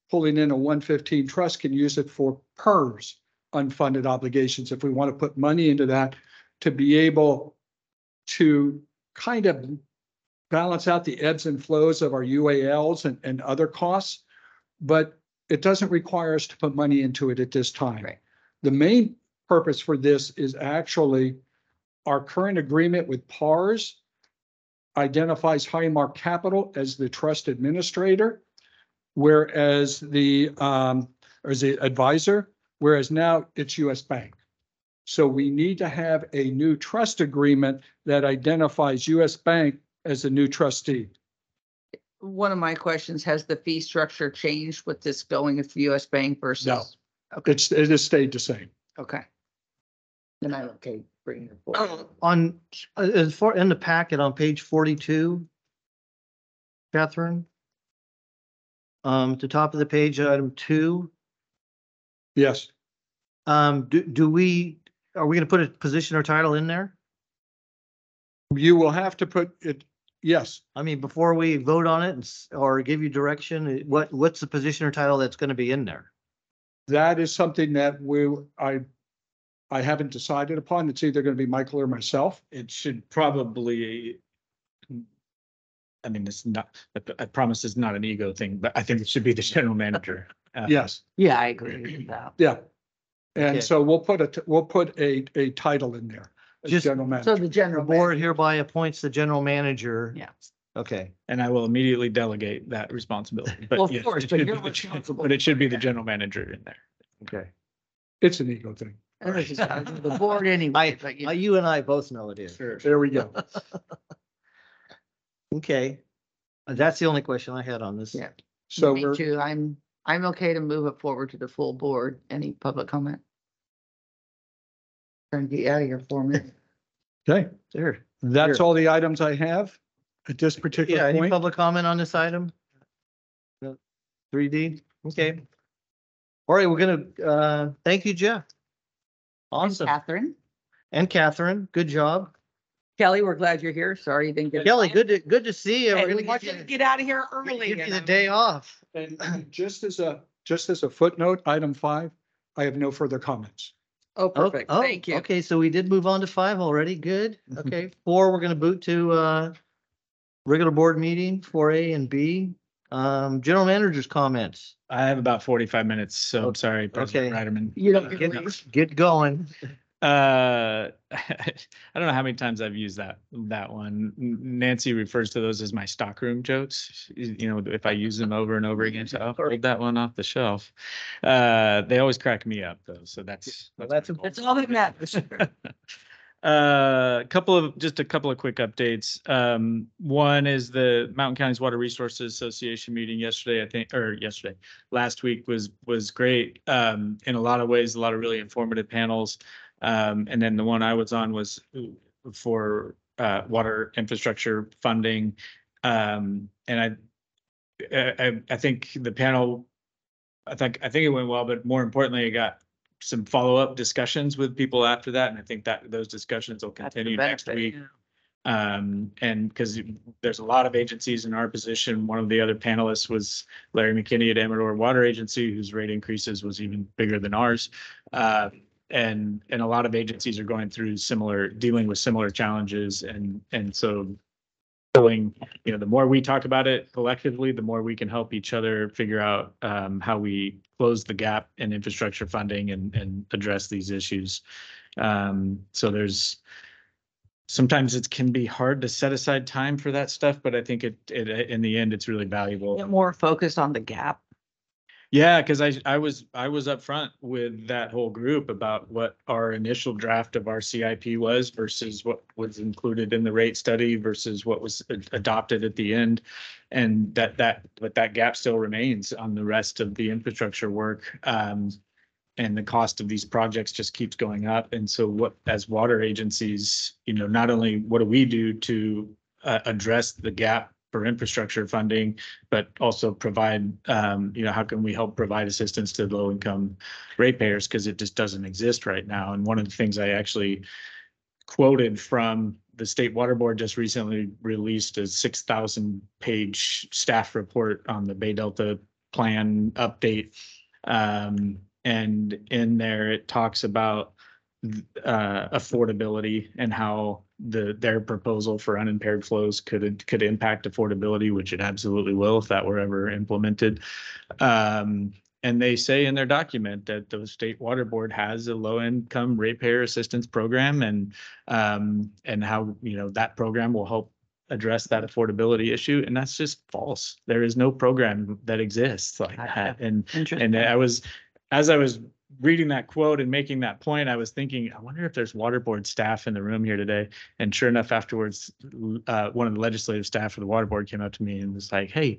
S6: pulling in a 115 trust, can use it for PERS unfunded obligations if we want to put money into that to be able to kind of balance out the ebbs and flows of our UALs and other costs. But it doesn't require us to put money into it at this time.
S8: Right.
S6: The main purpose for this is actually our current agreement with PARS identifies Highmark Capital as the trust administrator, whereas as the advisor, whereas now it's US Bank. So we need to have a new trust agreement that identifies US Bank as a new trustee.
S8: One of my questions, has the fee structure changed with this going with US Bank versus?
S6: No. It has stayed the same.
S8: Okay. Then I'm okay bringing it forward.
S2: On, as far, in the packet on page 42, Catherine, at the top of the page, item 2,
S6: Yes.
S2: are we going to put a position or title in there?
S6: You will have to put it, yes.
S2: I mean, before we vote on it or give you direction, what's the position or title that's going to be in there?
S6: That is something that I haven't decided upon. It's either going to be Michael or myself.
S5: It should probably, I mean, it's not, I promise it's not an ego thing, but I think it should be the general manager.
S6: Yes,
S8: Yeah, I agree with that.
S6: yeah. And
S2: Okay.
S6: so we'll put a title in there. As
S2: Just-
S6: general
S8: So
S6: manager.
S8: the
S2: The
S8: general.
S2: board
S8: manager.
S2: hereby appoints the general manager.
S8: Yeah.
S2: Okay.
S5: And I will immediately delegate that responsibility. But
S8: Well, of
S5: yes,
S8: course,
S5: it
S8: but
S5: should
S8: you're
S5: be the-
S8: responsible
S5: But it should be
S8: for
S5: the
S8: it.
S5: general manager in there.
S2: Okay.
S6: It's an ego thing.
S8: The board anyway, but you.
S2: You and I both know it is.
S6: There we go.
S2: Okay. That's the only question I had on this.
S8: Yeah.
S6: So
S8: Me
S6: we're,
S8: too. I'm okay to move it forward to the full board. Any public comment? Trying to get out of here for me.
S6: okay.
S2: There.
S6: That's
S2: Sure.
S6: all the items I have at this
S2: Yeah,
S6: particular
S2: any
S6: point.
S2: public comment on this item? No. 3D, okay. All right, we're gonna, thank you, Jeff. Awesome.
S8: Catherine,
S2: And Catherine, good job.
S8: Kelly, we're glad you're here. Sorry you didn't get.
S2: Kelly, good to see you.
S8: Hey,
S2: We're
S8: we
S2: gonna
S8: want
S2: give
S8: you to
S2: you
S8: get out of here
S2: give
S8: early.
S2: you
S8: and
S2: the
S8: I'm-
S2: day off.
S6: And just as a footnote, item 5, I have no further comments.
S8: Oh, perfect.
S2: Oh,
S8: Thank you.
S2: Okay, so we did move on to 5 already. Good. Okay, 4, we're gonna boot to regular board meeting, 4A and B. General manager's comments.
S5: I have about 45 minutes, so I'm sorry, President Reiterman.
S8: You don't
S2: Get going.
S5: I don't know how many times I've used that one. Nancy refers to those as my stockroom jokes. You know, if I use them over and over again, so I'll hold that one off the shelf. They always crack me up though, so that's
S2: That's
S8: That's all that matters.
S5: a couple of quick updates. One is the Mountain Counties Water Resources Association meeting last week was great. In a lot of ways, a lot of really informative panels. And then the one I was on was for water infrastructure funding. And I think the panel I think it went well, but more importantly, I got some follow-up discussions with people after that. And I think that those discussions will
S8: That's the
S5: continue next
S8: benefit,
S5: week.
S8: yeah.
S5: And because there's a lot of agencies in our position. One of the other panelists was Larry McKinney at Amador Water Agency, whose rate increases was even bigger than ours. And a lot of agencies are going through dealing with similar challenges. And so feeling, the more we talk about it collectively, the more we can help each other figure out how we close the gap in infrastructure funding and address these issues. So sometimes it can be hard to set aside time for that stuff, but I think it in the end, it's really valuable.
S8: Get more focused on the gap.
S5: Yeah, because I was upfront with that whole group about what our initial draft of our CIP was versus what was included in the rate study versus what was adopted at the end. And but that gap still remains on the rest of the infrastructure work. And the cost of these projects just keeps going up. And so as water agencies, not only what do we do to address the gap for infrastructure funding, but also provide, how can we help provide assistance to low income ratepayers? Because it just doesn't exist right now. And one of the things I actually quoted from the State Water Board just recently released a 6,000 page staff report on the Bay Delta plan update. And in there, it talks about affordability and how their proposal for unimpaired flows could impact affordability, which it absolutely will if that were ever implemented. And they say in their document that the State Water Board has a low-income ratepayer assistance program, and how that program will help address that affordability issue. And that's just false. There is no program that exists like that. And as I was reading that quote and making that point, I was thinking, I wonder if there's water board staff in the room here today. And sure enough, afterwards, one of the legislative staff for the water board came up to me and was like, hey,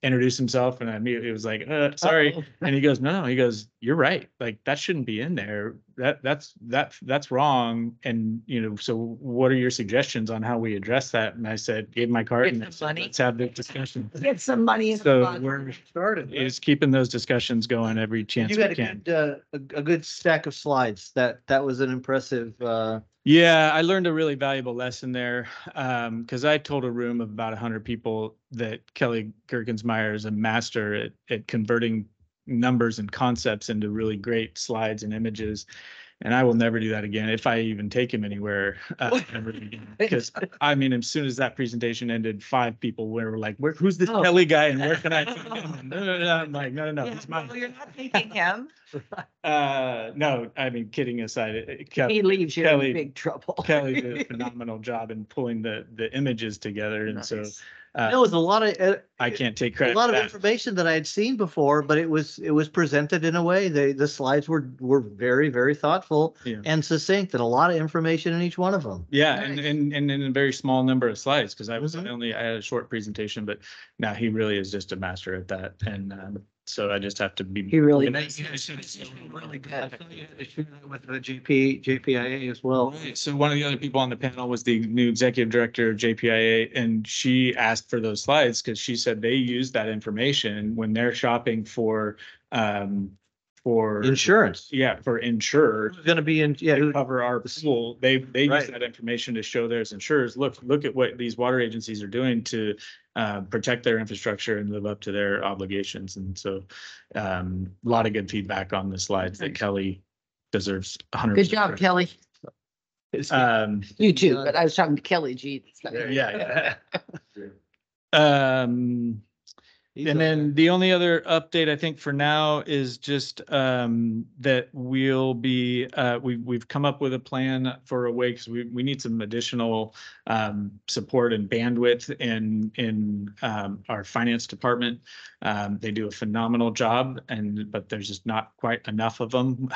S5: introduced himself. And I immediately was like, sorry.
S2: Uh-oh.
S5: And he goes, no, he goes, you're right. Like that shouldn't be in there. That's wrong. And, so what are your suggestions on how we address that? And I said, gave my card
S8: Get
S5: and
S8: some
S5: I said,
S8: money.
S5: let's have the discussion.
S8: Get some money in the
S5: So
S8: fund.
S5: we're
S2: Started.
S5: is keeping those discussions going every chance
S2: You
S5: we
S2: had
S5: can.
S2: a good stack of slides. That was an impressive,
S5: Yeah, I learned a really valuable lesson there, because I told a room of about 100 people that Kelly Gerkensmeyer is a master at converting numbers and concepts into really great slides and images. And I will never do that again if I even take him anywhere ever again. Because I mean, as soon as that presentation ended, 5 people were like, "Who's this
S8: Oh.
S5: Kelly guy and where can I find him?" No. I'm like, no,
S8: Yeah,
S5: he's mine.
S8: well, you're not taking him.
S5: No, I mean, kidding aside,
S8: He leaves you in
S5: Kelly-
S8: big trouble.
S5: Kelly did a phenomenal job in pulling the images together, and so
S8: Nice.
S2: it was a lot of,
S5: I can't take
S2: a
S5: credit.
S2: lot
S5: for
S2: of
S5: that.
S2: information that I had seen before, but it was presented in a way, the slides were very, very thoughtful
S5: Yeah.
S2: and succinct, and a lot of information in each one of them.
S5: Yeah,
S8: Nice.
S5: and in a very small number of slides, because I
S2: Mhm.
S5: had a short presentation, but now he really is just a master at that, and so I just have to be.
S8: He really
S2: And
S8: does.
S2: really good. I thought you had to share that with the JPIA as well.
S5: Right. So one of the other people on the panel was the new executive director of JPIA, and she asked for those slides because she said they use that information when they're shopping for
S2: Insurance.
S5: Yeah, for insurers.
S2: Who's gonna be in, yeah,
S5: To cover our pool, they use
S2: Right.
S5: that information to show theirs insurers, look at what these water agencies are doing to protect their infrastructure and live up to their obligations. And so a lot of good feedback on the slides that
S8: Nice.
S5: Kelly deserves 100%.
S8: Good job, Kelly.
S5: Um,
S8: You too, but I was talking to Kelly G.
S5: yeah.
S2: He's
S5: And then the only other update I think for now is just that we'll be we've come up with a plan for a way, because we need some additional support and bandwidth in our finance department. They do a phenomenal job, but there's just not quite enough of them.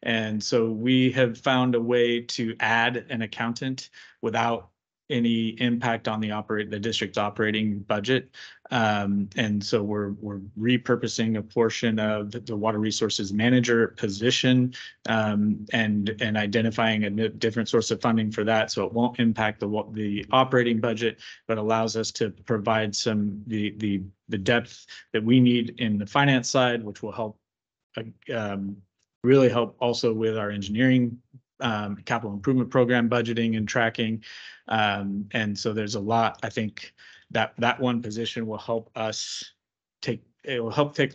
S5: And so we have found a way to add an accountant without any impact on the district's operating budget. And so we're repurposing a portion of the water resources manager position, and identifying a different source of funding for that. So it won't impact the operating budget, but allows us to provide the depth that we need in the finance side, which will help really help also with our engineering, capital improvement program budgeting and tracking. And so there's a lot, I think that one position will help us take a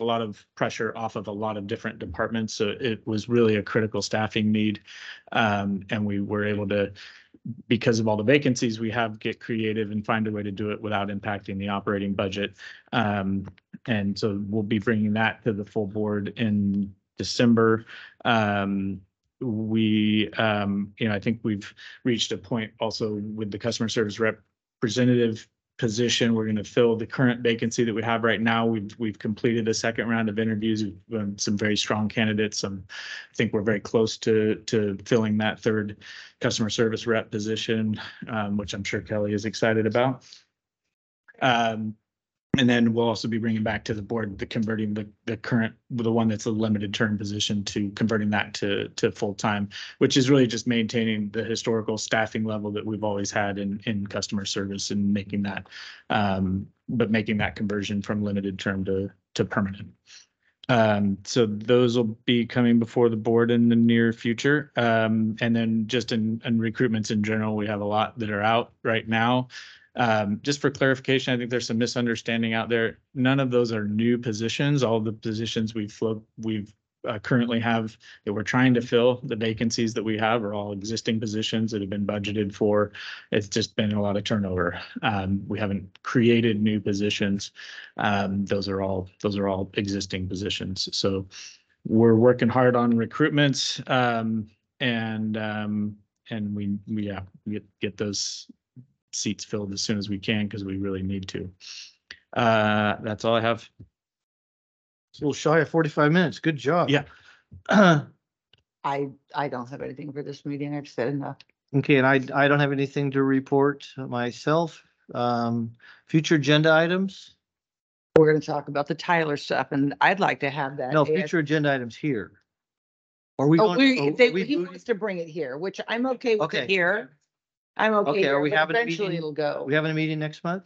S5: lot of pressure off of a lot of different departments. So it was really a critical staffing need. And we were able to, because of all the vacancies we have, get creative and find a way to do it without impacting the operating budget. And so we'll be bringing that to the full board in December. I think we've reached a point also with the customer service representative position. We're going to fill the current vacancy that we have right now. We've completed a second round of interviews with some very strong candidates. I think we're very close to filling that third customer service rep position, which I'm sure Kelly is excited about. And then we'll also be bringing back to the board converting the one that's a limited term position, to converting that to full time, which is really just maintaining the historical staffing level that we've always had in customer service, and making that conversion from limited term to permanent. So those will be coming before the board in the near future. And then just in recruitments in general, we have a lot that are out right now. Just for clarification, I think there's some misunderstanding out there. None of those are new positions. All the positions we've currently have that we're trying to fill, the vacancies that we have, are all existing positions that have been budgeted for. It's just been a lot of turnover. We haven't created new positions. Those are all existing positions. So we're working hard on recruitments, and we get those seats filled as soon as we can, because we really need to. That's all I have.
S2: It's a little shy of 45 minutes. Good job.
S5: Yeah.
S8: I don't have anything for this meeting. I've said enough.
S2: Okay, and I don't have anything to report myself. Future agenda items?
S8: We're going to talk about the Tyler stuff, and I'd like to have that.
S2: No, future agenda items here. Are we
S8: Oh,
S2: going?
S8: he wants to bring it here, which I'm okay with
S2: Okay.
S8: it here. I'm okay.
S2: Okay, are
S8: here,
S2: we
S8: but
S2: having a
S8: eventually
S2: meeting?
S8: it'll go.
S2: We having a meeting next month?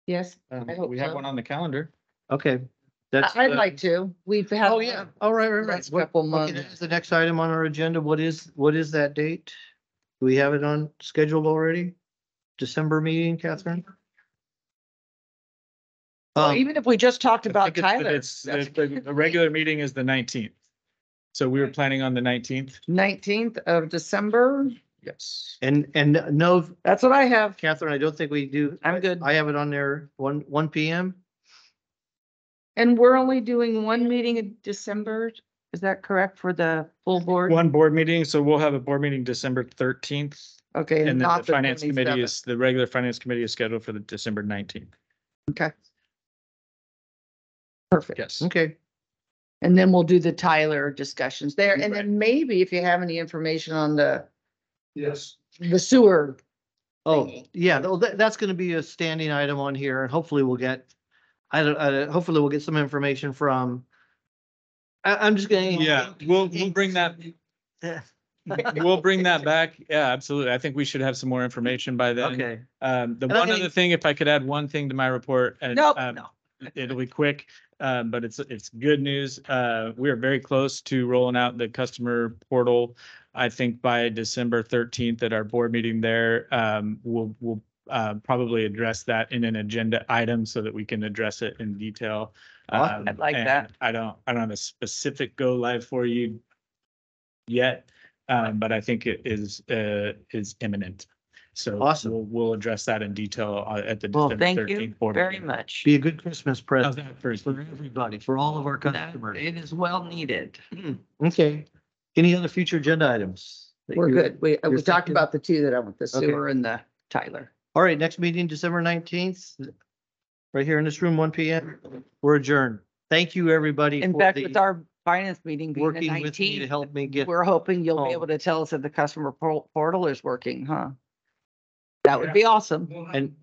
S8: Yes, I hope
S5: We have
S8: so.
S5: one on the calendar.
S2: Okay. That's.
S8: I'd like to. We've had.
S2: Oh, yeah. All right, right, right.
S8: Last couple
S2: Okay,
S8: months.
S2: that's the next item on our agenda. What is that date? Do we have it on scheduled already? December meeting, Catherine?
S8: Well, even if we just talked
S5: I
S8: about
S5: think it's-
S8: Tyler.
S5: the regular meeting is the 19th. So we were planning on the 19th.
S8: 19th of December.
S5: Yes.
S2: And no,
S8: That's what I have.
S2: Catherine, I don't think we do.
S8: I'm good.
S2: I have it on there, 1 PM.
S8: And we're only doing one meeting in December. Is that correct for the full board?
S5: One board meeting. So we'll have a board meeting December 13th.
S8: Okay.
S5: And then
S8: not
S5: the finance committee
S8: 27th.
S5: the regular finance committee is scheduled for the December 19th.
S8: Okay. Perfect.
S5: Yes.
S2: Okay.
S8: And then we'll do the Tyler discussions there. And
S5: Right.
S8: then maybe if you have any information on the
S6: Yes.
S8: sewer.
S2: Oh,
S8: thingy.
S2: yeah, that's gonna be a standing item on here, and hopefully we'll get, hopefully we'll get some information from. I'm just gonna.
S5: Yeah, we'll bring that. We'll bring that back. Yeah, absolutely. I think we should have some more information by then.
S2: Okay,
S5: The
S2: I
S5: one
S2: think-
S5: other thing, if I could add one thing to my report, and
S8: Nope.
S2: no.
S5: it'll be quick, but it's good news. We are very close to rolling out the customer portal. I think by December 13th at our board meeting there, we'll probably address that in an agenda item so that we can address it in detail.
S2: Awesome.
S8: I'd like
S5: And
S8: that.
S5: I don't have a specific go live for you yet, but I think it is imminent. So
S2: Awesome.
S5: we'll address that in detail at the
S8: Well,
S5: December
S8: thank
S5: 13th
S8: you
S5: board
S8: very
S5: meeting.
S8: much.
S2: be a good Christmas
S5: How's
S2: present
S5: that first?
S2: for everybody, for all of our
S8: That-
S2: customers.
S8: It is well needed.
S2: Okay, any other future agenda items? that
S8: We're
S2: you-
S8: good. We
S2: you're
S8: talked
S2: thinking?
S8: about the two that I want, the
S2: Okay.
S8: sewer and the Tyler.
S2: All right, next meeting, December 19th, right here in this room, 1 PM. We're adjourned. Thank you, everybody.
S8: In
S2: for
S8: fact,
S2: the
S8: with our finance meeting being the
S2: working with me to
S8: 19th,
S2: help me get.
S8: we're hoping you'll be
S2: home.
S8: able to tell us if the customer portal is working, huh? That would be awesome.
S2: And